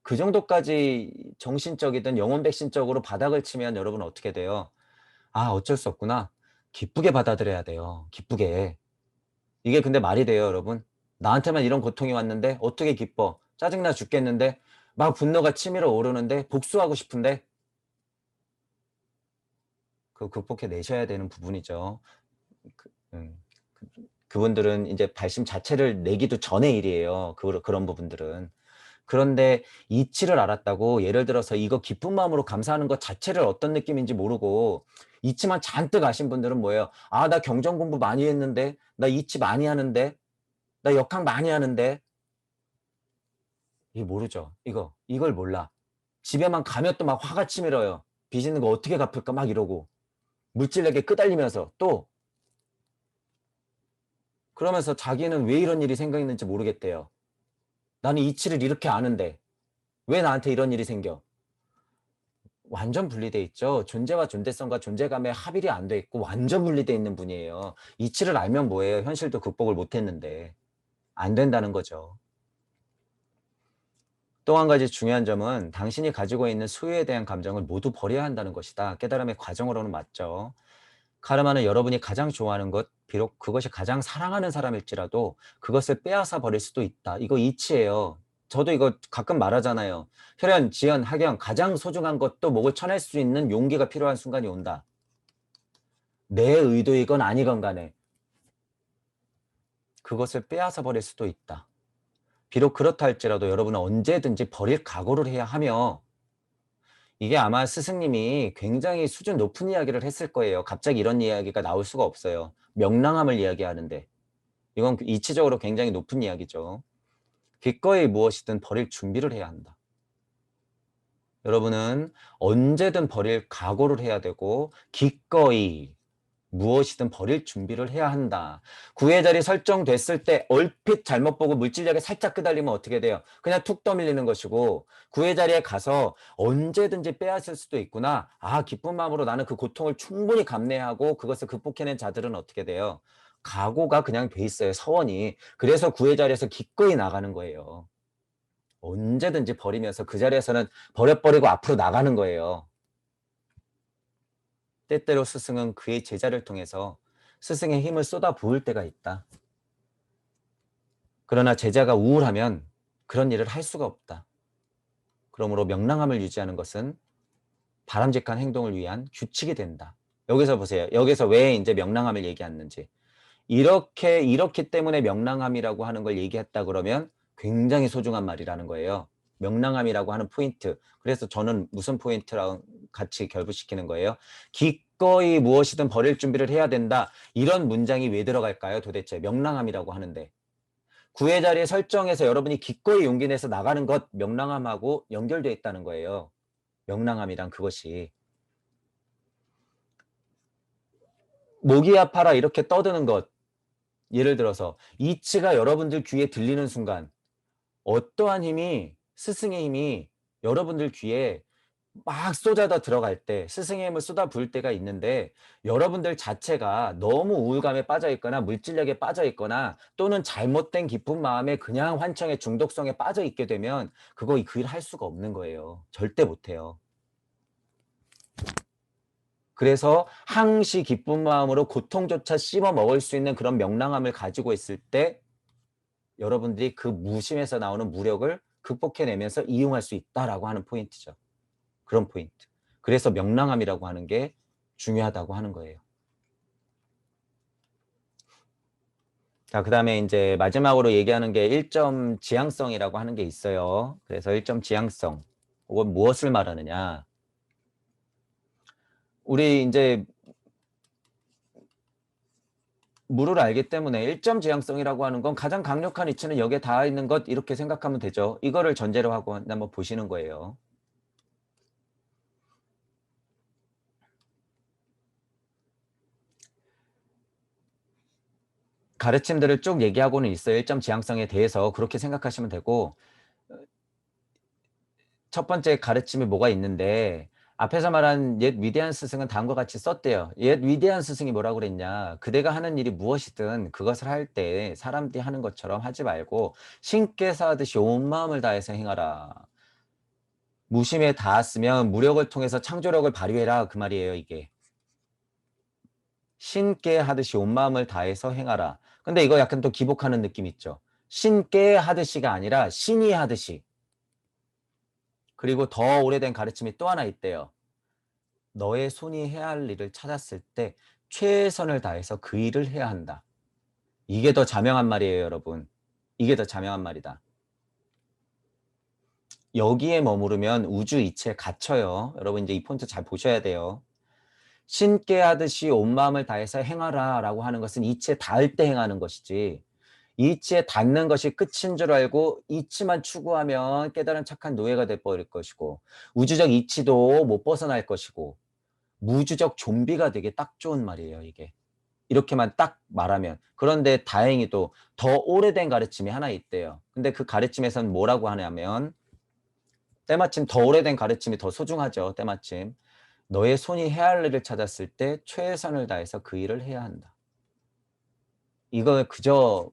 그 정도까지 정신적이든 영혼 백신적으로 바닥을 치면 여러분 어떻게 돼요? 아, 어쩔 수 없구나. 기쁘게 받아들여야 돼요. 기쁘게. 이게 근데 말이 돼요, 여러분? 나한테만 이런 고통이 왔는데 어떻게 기뻐? 짜증나 죽겠는데 막 분노가 치밀어 오르는데 복수하고 싶은데 그거 극복해 내셔야 되는 부분이죠. 그, 음, 그분들은 이제 발심 자체를 내기도 전의 일이에요. 그런 부분들은. 그런데 이치를 알았다고 예를 들어서 이거 기쁜 마음으로 감사하는 것 자체를 어떤 느낌인지 모르고 이치만 잔뜩 아신 분들은 뭐예요? 아, 나 경전 공부 많이 했는데, 나 이치 많이 하는데, 나 역학 많이 하는데, 이게 모르죠. 이걸 몰라. 집에만 가면 또 막 화가 치밀어요. 빚 있는 거 어떻게 갚을까 막 이러고 물질에게 끄달리면서 또 그러면서 자기는 왜 이런 일이 생겼는지 모르겠대요. 나는 이치를 이렇게 아는데 왜 나한테 이런 일이 생겨? 완전 분리돼 있죠. 존재와 존재성과 존재감의 합일이 안 돼 있고 완전 분리돼 있는 분이에요. 이치를 알면 뭐예요? 현실도 극복을 못 했는데. 안 된다는 거죠. 또 한 가지 중요한 점은 당신이 가지고 있는 수요에 대한 감정을 모두 버려야 한다는 것이다. 깨달음의 과정으로는 맞죠. 카르마는 여러분이 가장 좋아하는 것, 비록 그것이 가장 사랑하는 사람일지라도 그것을 빼앗아 버릴 수도 있다. 이거 이치예요. 저도 이거 가끔 말하잖아요. 혈연, 지연, 학연, 가장 소중한 것도 목을 쳐낼 수 있는 용기가 필요한 순간이 온다. 내 의도이건 아니건 간에 그것을 빼앗아 버릴 수도 있다. 비록 그렇다 할지라도 여러분은 언제든지 버릴 각오를 해야 하며, 이게 아마 스승님이 굉장히 수준 높은 이야기를 했을 거예요. 갑자기 이런 이야기가 나올 수가 없어요. 명랑함을 이야기하는데. 이건 이치적으로 굉장히 높은 이야기죠. 기꺼이 무엇이든 버릴 준비를 해야 한다. 여러분은 언제든 버릴 각오를 해야 되고 기꺼이 무엇이든 버릴 준비를 해야 한다. 구애 자리 설정됐을 때 얼핏 잘못 보고 물질력에 살짝 끄달리면 어떻게 돼요? 그냥 툭 떠밀리는 것이고, 구애 자리에 가서 언제든지 빼앗을 수도 있구나. 아, 기쁜 마음으로 나는 그 고통을 충분히 감내하고 그것을 극복해낸 자들은 어떻게 돼요? 각오가 그냥 돼 있어요, 서원이. 그래서 구애 자리에서 기꺼이 나가는 거예요. 언제든지 버리면서 그 자리에서는 버려버리고 앞으로 나가는 거예요. 때때로 스승은 그의 제자를 통해서 스승의 힘을 쏟아 부을 때가 있다. 그러나 제자가 우울하면 그런 일을 할 수가 없다. 그러므로 명랑함을 유지하는 것은 바람직한 행동을 위한 규칙이 된다. 여기서 보세요. 여기서 왜 이제 명랑함을 얘기했는지. 이렇기 때문에 명랑함이라고 하는 걸 얘기했다 그러면 굉장히 소중한 말이라는 거예요. 명랑함이라고 하는 포인트. 그래서 저는 무슨 포인트랑 같이 결부시키는 거예요? 기꺼이 무엇이든 버릴 준비를 해야 된다. 이런 문장이 왜 들어갈까요? 도대체 명랑함이라고 하는데. 구애 자리에 설정해서 여러분이 기꺼이 용기 내서 나가는 것, 명랑함하고 연결되어 있다는 거예요. 명랑함이란 그것이. 목이 아파라 이렇게 떠드는 것. 예를 들어서 이치가 여러분들 귀에 들리는 순간 어떠한 힘이, 스승의 힘이 여러분들 귀에 막 쏟아져 들어갈 때, 스승의 힘을 쏟아 부을 때가 있는데, 여러분들 자체가 너무 우울감에 빠져 있거나 물질력에 빠져 있거나 또는 잘못된 기쁜 마음에 그냥 환청의 중독성에 빠져 있게 되면 그거 그 일 할 수가 없는 거예요. 절대 못 해요. 그래서 항시 기쁜 마음으로 고통조차 씹어 먹을 수 있는 그런 명랑함을 가지고 있을 때 여러분들이 그 무심에서 나오는 무력을 극복해내면서 이용할 수 있다라고 하는 포인트죠. 그런 포인트. 그래서 명랑함이라고 하는 게 중요하다고 하는 거예요. 자, 그다음에 이제 마지막으로 얘기하는 게 1점 지향성이라고 하는 게 있어요. 그래서 1점 지향성. 이건 무엇을 말하느냐? 우리 이제 물을 알기 때문에 1점 지향성이라고 하는 건 가장 강력한 이치는 여기에 닿아 있는 것 이렇게 생각하면 되죠. 이거를 전제로 하고 한번 보시는 거예요. 가르침들을 쭉 얘기하고는 있어요. 1점 지향성에 대해서 그렇게 생각하시면 되고, 첫 번째 가르침이 뭐가 있는데 앞에서 말한 옛 위대한 스승은 다음과 같이 썼대요. 옛 위대한 스승이 뭐라고 그랬냐. 그대가 하는 일이 무엇이든 그것을 할 때 사람들이 하는 것처럼 하지 말고 신께서 하듯이 온 마음을 다해서 행하라. 무심에 닿았으면 무력을 통해서 창조력을 발휘해라. 그 말이에요, 이게. 신께 하듯이 온 마음을 다해서 행하라. 근데 이거 약간 또 기복하는 느낌 있죠. 신께 하듯이가 아니라 신이 하듯이. 그리고 더 오래된 가르침이 또 하나 있대요. 너의 손이 해야 할 일을 찾았을 때 최선을 다해서 그 일을 해야 한다. 이게 더 자명한 말이에요, 여러분. 이게 더 자명한 말이다. 여기에 머무르면 우주 이치에 갇혀요. 여러분 이제 이 포인트 잘 보셔야 돼요. 신께 하듯이 온 마음을 다해서 행하라 라고 하는 것은 이치에 닿을 때 행하는 것이지, 이치에 닿는 것이 끝인 줄 알고 이치만 추구하면 깨달은 착한 노예가 돼버릴 것이고, 우주적 이치도 못 벗어날 것이고, 무주적 좀비가 되게 딱 좋은 말이에요, 이게. 이렇게만 딱 말하면. 그런데 다행히도 더 오래된 가르침이 하나 있대요. 근데 그 가르침에서는 뭐라고 하냐면 때마침 더 오래된 가르침이 더 소중하죠. 때마침. 너의 손이 해야 할 일을 찾았을 때 최선을 다해서 그 일을 해야 한다. 이거 그저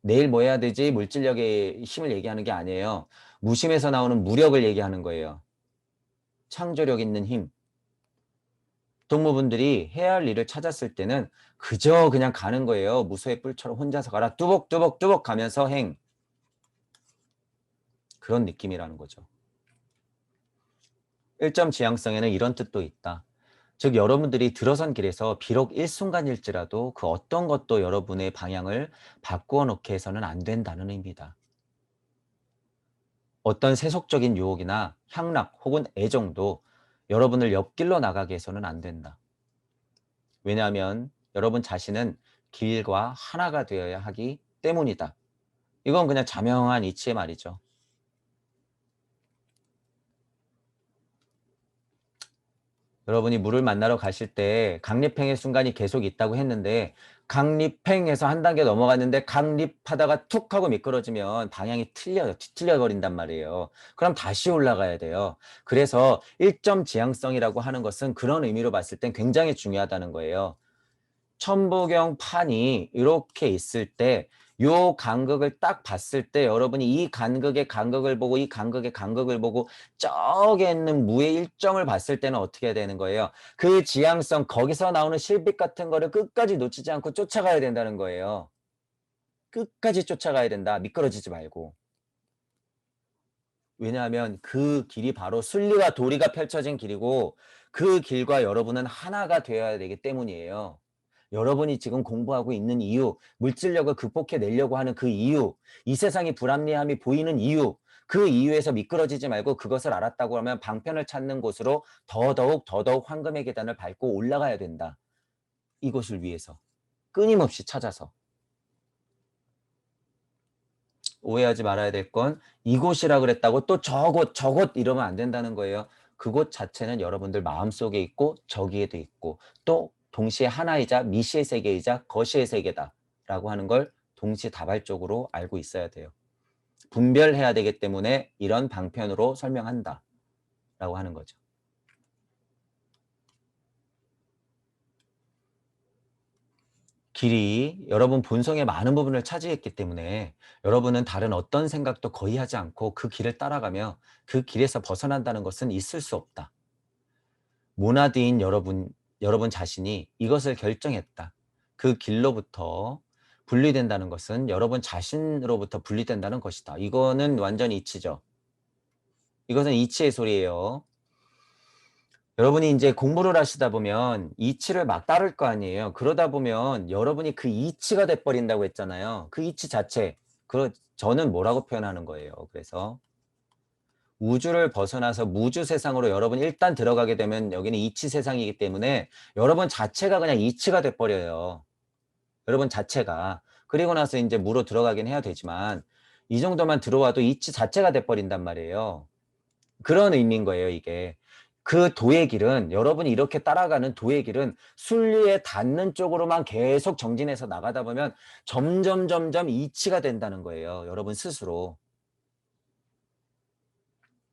내일 뭐 해야 되지? 물질력의 힘을 얘기하는 게 아니에요. 무심에서 나오는 무력을 얘기하는 거예요. 창조력 있는 힘. 동무분들이 해야 할 일을 찾았을 때는 그저 그냥 가는 거예요. 무소의 뿔처럼 혼자서 가라. 뚜벅뚜벅뚜벅 가면서 행. 그런 느낌이라는 거죠. 1점 지향성에는 이런 뜻도 있다. 즉 여러분들이 들어선 길에서 비록 일순간일지라도 그 어떤 것도 여러분의 방향을 바꾸어 놓게 해서는 안 된다는 의미다. 어떤 세속적인 유혹이나 향락 혹은 애정도 여러분을 옆길로 나가게 해서는 안 된다. 왜냐하면 여러분 자신은 길과 하나가 되어야 하기 때문이다. 이건 그냥 자명한 이치의 말이죠. 여러분이 물을 만나러 가실 때 강립행의 순간이 계속 있다고 했는데 강립행에서 한 단계 넘어갔는데 강립하다가 툭 하고 미끄러지면 방향이 틀려요. 뒤틀려 버린단 말이에요. 그럼 다시 올라가야 돼요. 그래서 1점 지향성이라고 하는 것은 그런 의미로 봤을 땐 굉장히 중요하다는 거예요. 천부경 판이 이렇게 있을 때 요 간극을 딱 봤을 때 여러분이 이 간극의 간극을 보고 이 간극의 간극을 보고 저기에 있는 무의 일정을 봤을 때는 어떻게 해야 되는 거예요? 그 지향성 거기서 나오는 실빛 같은 거를 끝까지 놓치지 않고 쫓아가야 된다는 거예요. 끝까지 쫓아가야 된다. 미끄러지지 말고. 왜냐하면 그 길이 바로 순리와 도리가 펼쳐진 길이고 그 길과 여러분은 하나가 되어야 되기 때문이에요. 여러분이 지금 공부하고 있는 이유, 물질력을 극복해 내려고 하는 그 이유, 이 세상의 불합리함이 보이는 이유, 그 이유에서 미끄러지지 말고 그것을 알았다고 하면 방편을 찾는 곳으로 더더욱 황금의 계단을 밟고 올라가야 된다. 이것을 위해서. 끊임없이 찾아서. 오해하지 말아야 될 건 이곳이라 그랬다고 또 저곳 이러면 안 된다는 거예요. 그곳 자체는 여러분들 마음속에 있고 저기에도 있고 또 동시에 하나이자 미시의 세계이자 거시의 세계다라고 하는 걸 동시다발적으로 알고 있어야 돼요. 분별해야 되기 때문에 이런 방편으로 설명한다라고 하는 거죠. 길이 여러분 본성의 많은 부분을 차지했기 때문에 여러분은 다른 어떤 생각도 거의 하지 않고 그 길을 따라가며 그 길에서 벗어난다는 것은 있을 수 없다. 모나드인 여러분 자신이 이것을 결정했다. 그 길로부터 분리된다는 것은 여러분 자신으로부터 분리된다는 것이다. 이거는 완전히 이치죠. 이것은 이치의 소리예요. 여러분이 이제 공부를 하시다 보면 이치를 막 따를 거 아니에요. 그러다 보면 여러분이 그 이치가 돼 버린다고 했잖아요. 그 이치 자체. 저는 뭐라고 표현하는 거예요. 그래서 우주를 벗어나서 무주 세상으로 여러분이 일단 들어가게 되면 여기는 이치 세상이기 때문에 여러분 자체가 그냥 이치가 돼 버려요. 여러분 자체가. 그리고 나서 이제 무로 들어가긴 해야 되지만 이 정도만 들어와도 이치 자체가 돼 버린단 말이에요. 그런 의미인 거예요, 이게. 그 도의 길은 여러분이 이렇게 따라가는 도의 길은 순리에 닿는 쪽으로만 계속 정진해서 나가다 보면 점점 이치가 된다는 거예요, 여러분 스스로.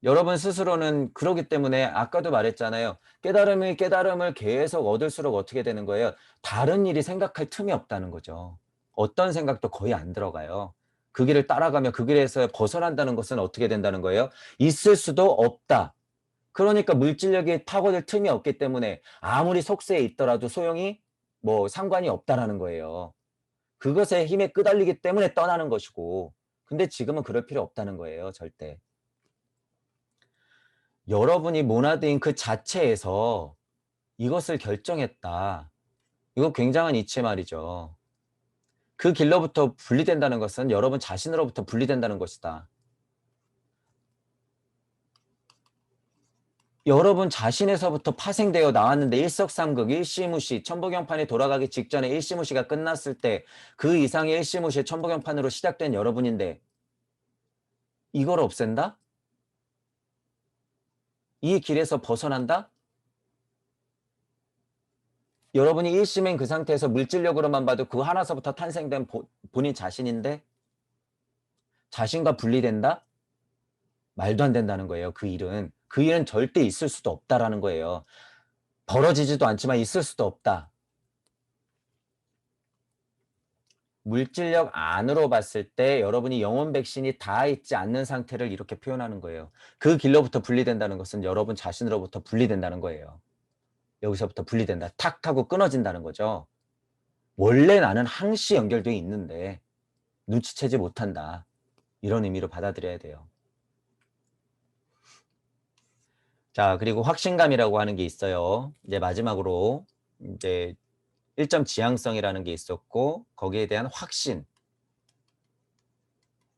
여러분 스스로는 그러기 때문에 아까도 말했잖아요. 깨달음을 계속 얻을수록 어떻게 되는 거예요? 다른 일이 생각할 틈이 없다는 거죠. 어떤 생각도 거의 안 들어가요. 그 길을 따라가며 그 길에서 벗어난다는 것은 어떻게 된다는 거예요? 있을 수도 없다. 그러니까 물질력이 파고들 틈이 없기 때문에 아무리 속세에 있더라도 소용이 상관이 없다라는 거예요. 그것에 힘에 끄달리기 때문에 떠나는 것이고. 근데 지금은 그럴 필요 없다는 거예요, 절대. 여러분이 모나드인 그 자체에서 이것을 결정했다. 이거 굉장한 이치 말이죠. 그 길로부터 분리된다는 것은 여러분 자신으로부터 분리된다는 것이다. 여러분 자신에서부터 파생되어 나왔는데 일석삼극 일시무시 천부경판이 돌아가기 직전에 일시무시가 끝났을 때 그 이상의 일시무시의 천부경판으로 시작된 여러분인데 이걸 없앤다? 이 길에서 벗어난다? 여러분이 일심인 그 상태에서 물질력으로만 봐도 그 하나서부터 탄생된 본인 자신인데 자신과 분리된다? 말도 안 된다는 거예요. 그 일은. 그 일은 절대 있을 수도 없다라는 거예요. 벌어지지도 않지만 있을 수도 없다. 물질력 안으로 봤을 때 여러분이 영혼 백신이 닿아 있지 않는 상태를 이렇게 표현하는 거예요. 그 길로부터 분리된다는 것은 여러분 자신으로부터 분리된다는 거예요. 여기서부터 분리된다. 탁 하고 끊어진다는 거죠. 원래 나는 항시 연결되어 있는데 눈치채지 못한다. 이런 의미로 받아들여야 돼요. 자, 그리고 확신감이라고 하는 게 있어요. 이제 마지막으로 이제 1점 지향성이라는 게 있었고 거기에 대한 확신.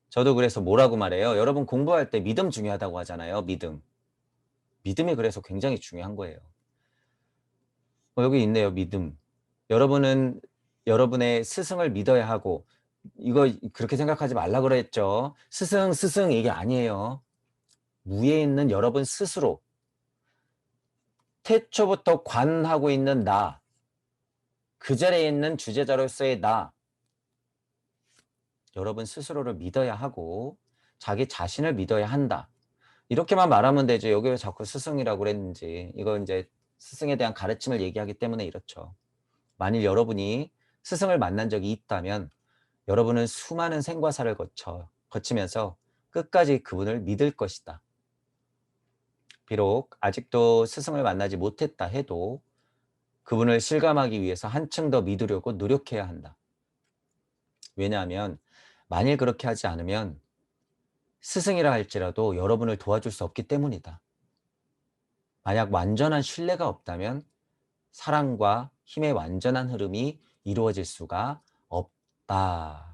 저도 그래서 뭐라고 말해요? 여러분 공부할 때 믿음 중요하다고 하잖아요. 믿음. 믿음이 그래서 굉장히 중요한 거예요. 여기 있네요. 믿음. 여러분은 여러분의 스승을 믿어야 하고 이거 그렇게 생각하지 말라 그랬죠. 스승 이게 아니에요. 무에 있는 여러분 스스로 태초부터 관하고 있는 나, 그 자리에 있는 주제자로서의 나, 여러분 스스로를 믿어야 하고 자기 자신을 믿어야 한다. 이렇게만 말하면 되죠. 여기 왜 자꾸 스승이라고 그랬는지. 이거 이제 스승에 대한 가르침을 얘기하기 때문에 이렇죠. 만일 여러분이 스승을 만난 적이 있다면 여러분은 수많은 생과사를 거치면서 끝까지 그분을 믿을 것이다. 비록 아직도 스승을 만나지 못했다 해도 그분을 실감하기 위해서 한층 더 믿으려고 노력해야 한다. 왜냐하면 만일 그렇게 하지 않으면 스승이라 할지라도 여러분을 도와줄 수 없기 때문이다. 만약 완전한 신뢰가 없다면 사랑과 힘의 완전한 흐름이 이루어질 수가 없다.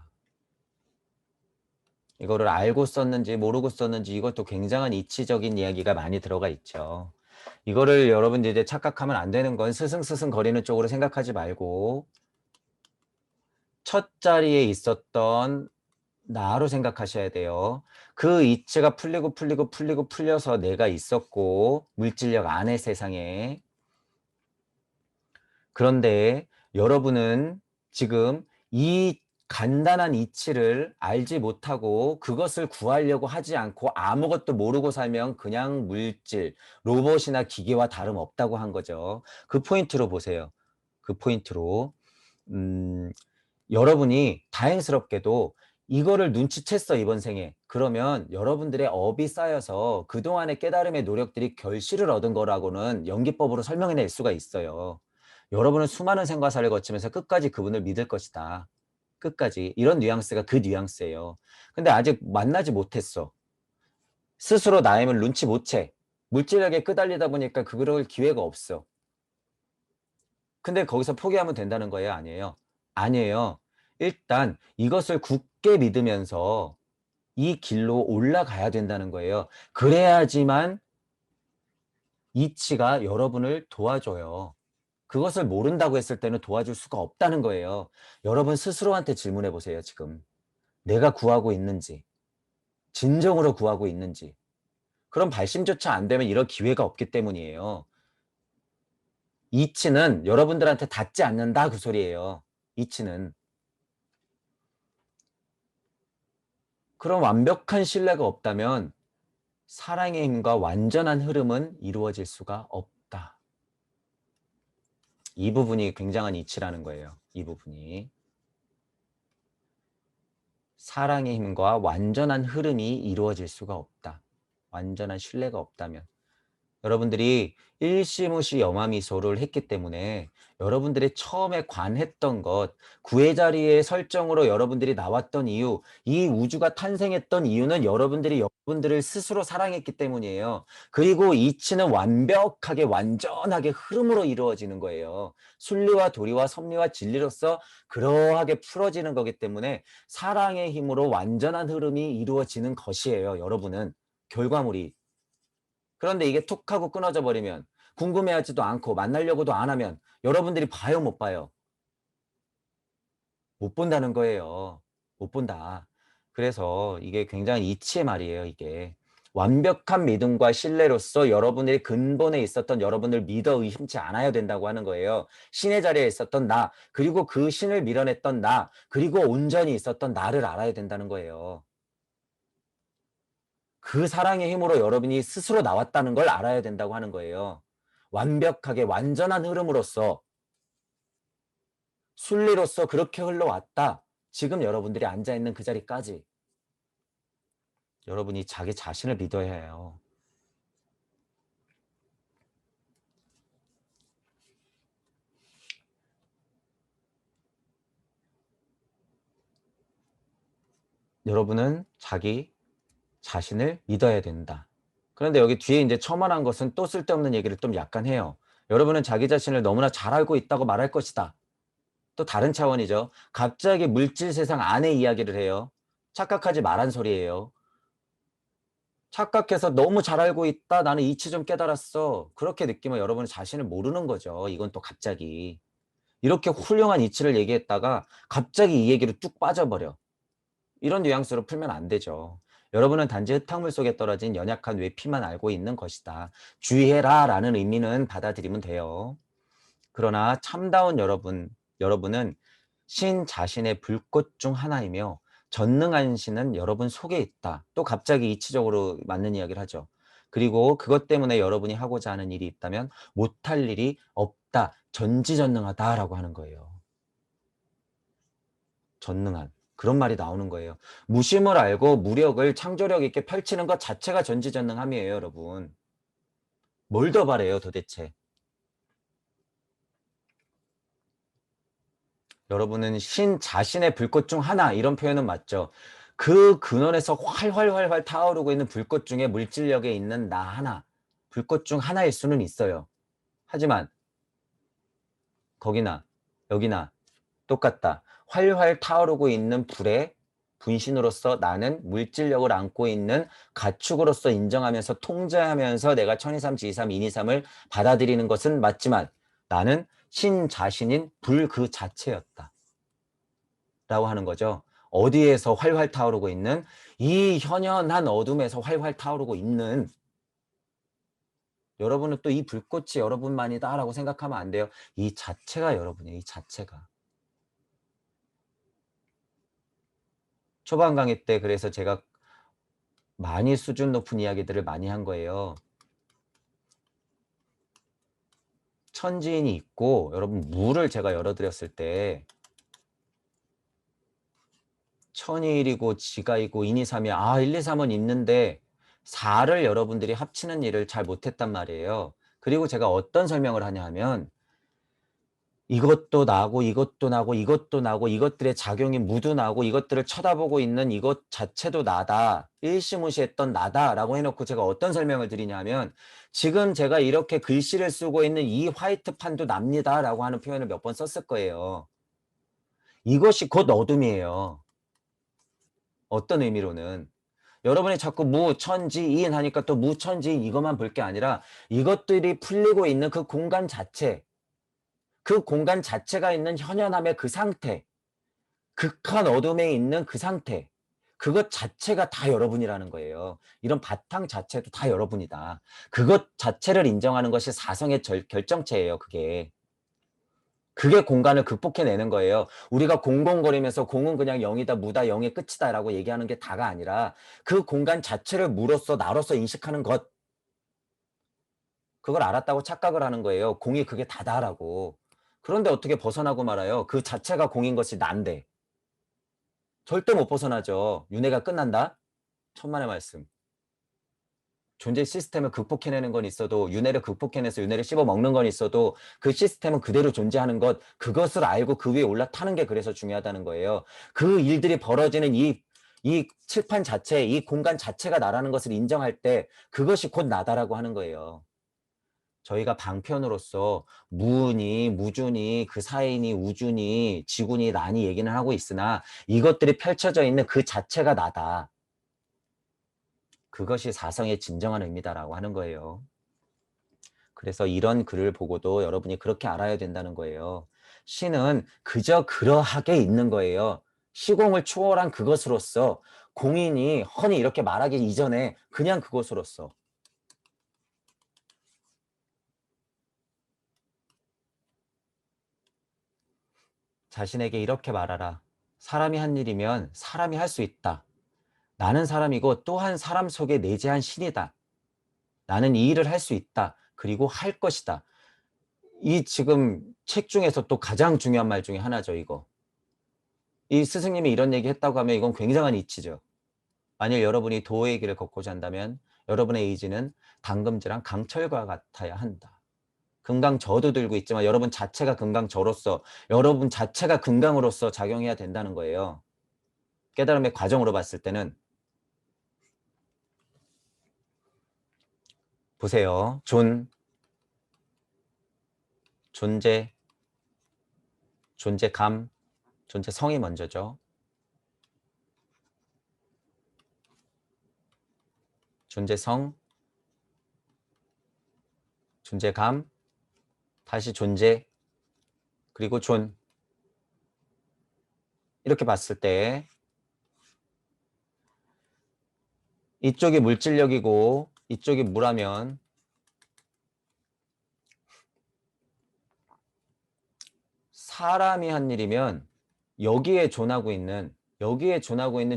이거를 알고 썼는지 모르고 썼는지 이것도 굉장한 이치적인 이야기가 많이 들어가 있죠. 이거를 여러분들이 이제 착각하면 안 되는 건 스승 거리는 쪽으로 생각하지 말고 첫 자리에 있었던 나로 생각하셔야 돼요. 그 이치가 풀려서 내가 있었고 물질력 안의 세상에. 그런데 여러분은 지금 이 간단한 이치를 알지 못하고 그것을 구하려고 하지 않고 아무것도 모르고 살면 그냥 물질, 로봇이나 기계와 다름없다고 한 거죠. 그 포인트로 보세요. 그 포인트로. 여러분이 다행스럽게도 이거를 눈치챘어 이번 생에. 그러면 여러분들의 업이 쌓여서 그동안의 깨달음의 노력들이 결실을 얻은 거라고는 연기법으로 설명해낼 수가 있어요. 여러분은 수많은 생과사를 거치면서 끝까지 그분을 믿을 것이다. 끝까지. 이런 뉘앙스가 그 뉘앙스예요. 근데 아직 만나지 못했어. 스스로 나의 힘을 눈치 못 채. 물질력에 끄달리다 보니까 그럴 기회가 없어. 근데 거기서 포기하면 된다는 거예요? 아니에요? 아니에요. 일단 이것을 굳게 믿으면서 이 길로 올라가야 된다는 거예요. 그래야지만 이치가 여러분을 도와줘요. 그것을 모른다고 했을 때는 도와줄 수가 없다는 거예요. 여러분 스스로한테 질문해 보세요, 지금. 내가 구하고 있는지, 진정으로 구하고 있는지. 그럼 발심조차 안 되면 이런 기회가 없기 때문이에요. 이치는 여러분들한테 닿지 않는다 그 소리예요. 이치는. 그런 완벽한 신뢰가 없다면 사랑의 힘과 완전한 흐름은 이루어질 수가 없다. 이 부분이 굉장한 이치라는 거예요. 이 부분이. 사랑의 힘과 완전한 흐름이 이루어질 수가 없다. 완전한 신뢰가 없다면. 여러분들이 일시무시 염화미소를 했기 때문에 여러분들이 처음에 관했던 것, 구의 자리의 설정으로 여러분들이 나왔던 이유, 이 우주가 탄생했던 이유는 여러분들이 여러분들을 스스로 사랑했기 때문이에요. 그리고 이치는 완벽하게 완전하게 흐름으로 이루어지는 거예요. 순리와 도리와 섭리와 진리로서 그러하게 풀어지는 거기 때문에 사랑의 힘으로 완전한 흐름이 이루어지는 것이에요. 여러분은 결과물이. 그런데 이게 툭 하고 끊어져 버리면 궁금해하지도 않고 만나려고도 안 하면 여러분들이 봐요, 못 봐요? 못 본다는 거예요. 못 본다. 그래서 이게 굉장히 이치의 말이에요, 이게. 완벽한 믿음과 신뢰로서 여러분들이 근본에 있었던 여러분을 믿어 의심치 않아야 된다고 하는 거예요. 신의 자리에 있었던 나, 그리고 그 신을 밀어냈던 나, 그리고 온전히 있었던 나를 알아야 된다는 거예요. 그 사랑의 힘으로 여러분이 스스로 나왔다는 걸 알아야 된다고 하는 거예요. 완벽하게 완전한 흐름으로서 순리로서 그렇게 흘러왔다. 지금 여러분들이 앉아있는 그 자리까지 여러분이 자기 자신을 믿어야 해요. 여러분은 자기 자신을 믿어야 된다. 그런데 여기 뒤에 이제 첨언한 것은 또 쓸데없는 얘기를 좀 약간 해요. 여러분은 자기 자신을 너무나 잘 알고 있다고 말할 것이다. 또 다른 차원이죠. 갑자기 물질 세상 안의 이야기를 해요. 착각하지 말란 소리예요. 착각해서 너무 잘 알고 있다. 나는 이치 좀 깨달았어. 그렇게 느끼면 여러분은 자신을 모르는 거죠. 이건 또 갑자기. 이렇게 훌륭한 이치를 얘기했다가 갑자기 이 얘기로 뚝 빠져버려. 이런 뉘앙스로 풀면 안 되죠. 여러분은 단지 흙탕물 속에 떨어진 연약한 외피만 알고 있는 것이다. 주의해라 라는 의미는 받아들이면 돼요. 그러나 참다운 여러분은 신 자신의 불꽃 중 하나이며 전능한 신은 여러분 속에 있다. 또 갑자기 이치적으로 맞는 이야기를 하죠. 그리고 그것 때문에 여러분이 하고자 하는 일이 있다면 못할 일이 없다. 전지전능하다라고 하는 거예요. 전능한. 그런 말이 나오는 거예요. 무심을 알고 무력을 창조력 있게 펼치는 것 자체가 전지전능함이에요, 여러분. 뭘 더 바래요, 도대체. 여러분은 신 자신의 불꽃 중 하나, 이런 표현은 맞죠. 그 근원에서 활활활활 타오르고 있는 불꽃 중에 물질력에 있는 나 하나, 불꽃 중 하나일 수는 있어요. 하지만 거기나 여기나 똑같다. 활활 타오르고 있는 불의 분신으로서 나는 물질력을 안고 있는 가축으로서 인정하면서 통제하면서 내가 천이삼, 지이삼, 인이삼을 받아들이는 것은 맞지만 나는 신 자신인 불 그 자체였다. 라고 하는 거죠. 어디에서 활활 타오르고 있는 이 현연한 어둠에서 활활 타오르고 있는 여러분은 또 이 불꽃이 여러분만이다 라고 생각하면 안 돼요. 이 자체가 여러분이에요. 이 자체가. 초반 강의 때 그래서 제가 많이 수준 높은 이야기들을 많이 한 거예요. 천지인이 있고 여러분 물을 제가 열어드렸을 때 천이일이고 지가이고 인이삼이 1, 2, 3은 있는데 4를 여러분들이 합치는 일을 잘 못했단 말이에요. 그리고 제가 어떤 설명을 하냐 하면 이것도 나고 이것도 나고 이것도 나고 이것들의 작용이 모두 나고 이것들을 쳐다보고 있는 이것 자체도 나다. 일시무시했던 나다라고 해놓고 제가 어떤 설명을 드리냐면 지금 제가 이렇게 글씨를 쓰고 있는 이 화이트판도 납니다라고 하는 표현을 몇 번 썼을 거예요. 이것이 곧 어둠이에요. 어떤 의미로는. 여러분이 자꾸 무천지인 하니까 또 무천지인 이것만 볼 게 아니라 이것들이 풀리고 있는 그 공간 자체, 그 공간 자체가 있는 현현함의 그 상태, 극한 어둠에 있는 그 상태, 그것 자체가 다 여러분이라는 거예요. 이런 바탕 자체도 다 여러분이다. 그것 자체를 인정하는 것이 사성의 결정체예요. 그게 공간을 극복해내는 거예요. 우리가 공공거리면서 공은 그냥 0이다, 무다, 0의 끝이다 라고 얘기하는 게 다가 아니라 그 공간 자체를 무로서 나로서 인식하는 것, 그걸 알았다고 착각을 하는 거예요. 공이 그게 다다라고. 그런데 어떻게 벗어나고 말아요. 그 자체가 공인 것이 난데. 절대 못 벗어나죠. 윤회가 끝난다? 천만의 말씀. 존재 시스템을 극복해내는 건 있어도 윤회를 극복해내서 윤회를 씹어먹는 건 있어도 그 시스템은 그대로 존재하는 것, 그것을 알고 그 위에 올라타는 게 그래서 중요하다는 거예요. 그 일들이 벌어지는 이 칠판 자체, 이 공간 자체가 나라는 것을 인정할 때 그것이 곧 나다라고 하는 거예요. 저희가 방편으로서 무니, 무준이, 그 사이니, 우준이, 지군이, 난이 얘기는 하고 있으나 이것들이 펼쳐져 있는 그 자체가 나다. 그것이 사성의 진정한 의미다라고 하는 거예요. 그래서 이런 글을 보고도 여러분이 그렇게 알아야 된다는 거예요. 신은 그저 그러하게 있는 거예요. 시공을 초월한 그것으로서 공인이 흔히 이렇게 말하기 이전에 그냥 그것으로서 자신에게 이렇게 말하라. 사람이 한 일이면 사람이 할 수 있다. 나는 사람이고 또한 사람 속에 내재한 신이다. 나는 이 일을 할 수 있다. 그리고 할 것이다. 이 지금 책 중에서 또 가장 중요한 말 중에 하나죠, 이거. 이 스승님이 이런 얘기 했다고 하면 이건 굉장한 이치죠. 만일 여러분이 도의 길을 걷고자 한다면 여러분의 의지는 당금지랑 강철과 같아야 한다. 금강저도 들고 있지만 여러분 자체가 금강저로서, 여러분 자체가 금강으로서 작용해야 된다는 거예요. 깨달음의 과정으로 봤을 때는. 보세요. 존재, 존재감, 존재성이 먼저죠. 존재성, 존재감, 다시 존재, 그리고 이렇게 봤을 때 이쪽이 물질력이고 이쪽이 무라면 사람이 한 일이면 여기에 존하고 있는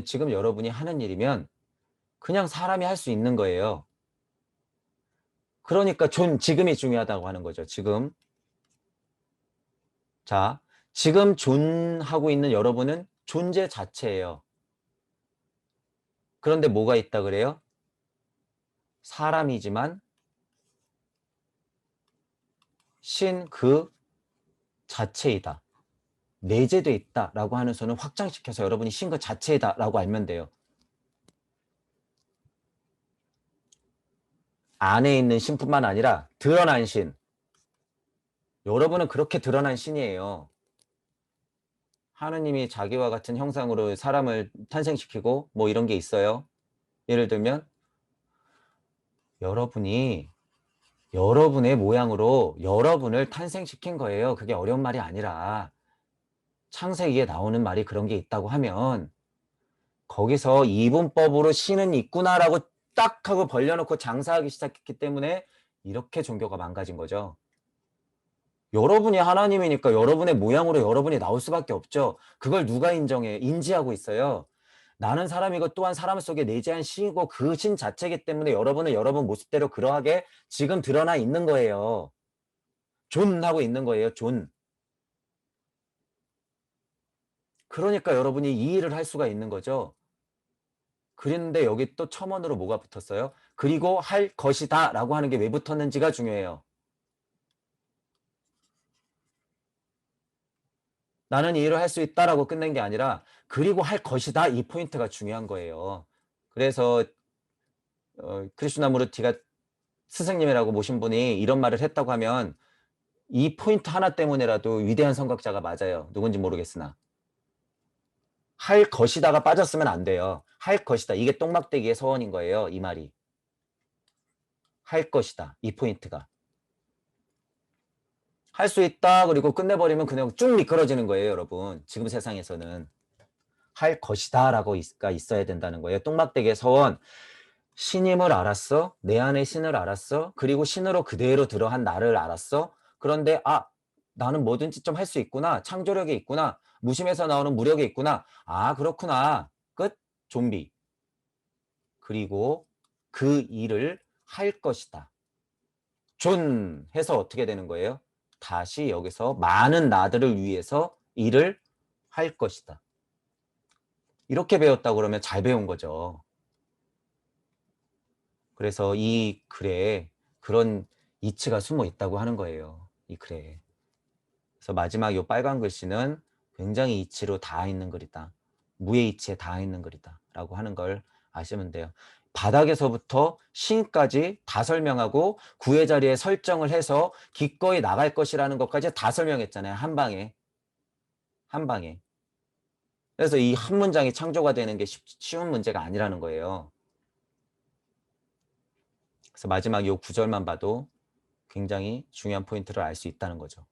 지금 여러분이 하는 일이면 그냥 사람이 할 수 있는 거예요. 그러니까 지금이 중요하다고 하는 거죠. 지금. 자, 지금 존하고 있는 여러분은 존재 자체예요. 그런데 뭐가 있다 그래요? 사람이지만 신 그 자체이다. 내재돼 있다라고 하는 선을 확장시켜서 여러분이 신 그 자체이다라고 알면 돼요. 안에 있는 신뿐만 아니라 드러난 신. 여러분은 그렇게 드러난 신이에요. 하느님이 자기와 같은 형상으로 사람을 탄생시키고 뭐 이런 게 있어요. 예를 들면 여러분이 여러분의 모양으로 여러분을 탄생시킨 거예요. 그게 어려운 말이 아니라 창세기에 나오는 말이 그런 게 있다고 하면 거기서 이분법으로 신은 있구나라고 딱 하고 벌려놓고 장사하기 시작했기 때문에 이렇게 종교가 망가진 거죠. 여러분이 하나님이니까 여러분의 모양으로 여러분이 나올 수밖에 없죠. 그걸 누가 인지하고 있어요. 나는 사람이고 또한 사람 속에 내재한 신이고 그 신 자체이기 때문에 여러분은 여러분 모습대로 그러하게 지금 드러나 있는 거예요. 존하고 있는 거예요. 존. 그러니까 여러분이 이 일을 할 수가 있는 거죠. 그런데 여기 또 첨언으로 뭐가 붙었어요? 그리고 할 것이다 라고 하는 게 왜 붙었는지가 중요해요. 나는 이 일을 할 수 있다라고 끝낸 게 아니라 그리고 할 것이다 이 포인트가 중요한 거예요. 그래서 크리슈나무르티가 스승님이라고 모신 분이 이런 말을 했다고 하면 이 포인트 하나 때문에라도 위대한 선각자가 맞아요. 누군지 모르겠으나. 할 것이다가 빠졌으면 안 돼요. 할 것이다. 이게 똥막대기의 서원인 거예요. 이 말이. 할 것이다. 이 포인트가. 할 수 있다. 그리고 끝내버리면 그냥 쭉 미끄러지는 거예요. 여러분. 지금 세상에서는. 할 것이다 라고 있어야 된다는 거예요. 똥막대기의 서원. 신임을 알았어? 내 안에 신을 알았어? 그리고 신으로 그대로 들어한 나를 알았어? 그런데 나는 뭐든지 좀 할 수 있구나. 창조력이 있구나. 무심에서 나오는 무력이 있구나. 그렇구나. 끝. 좀비. 그리고 그 일을 할 것이다. 존 해서 어떻게 되는 거예요? 다시 여기서 많은 나들을 위해서 일을 할 것이다. 이렇게 배웠다고 그러면 잘 배운 거죠. 그래서 이 글에 그런 이치가 숨어 있다고 하는 거예요. 이 글에. 그래서 마지막 이 빨간 글씨는 굉장히 이치로 닿아 있는 글이다. 무의 이치에 닿아 있는 글이다. 라고 하는 걸 아시면 돼요. 바닥에서부터 신까지 다 설명하고 구의 자리에 설정을 해서 기꺼이 나갈 것이라는 것까지 다 설명했잖아요. 한 방에. 한 방에. 그래서 이 한 문장이 창조가 되는 게 쉬운 문제가 아니라는 거예요. 그래서 마지막 이 구절만 봐도 굉장히 중요한 포인트를 알 수 있다는 거죠.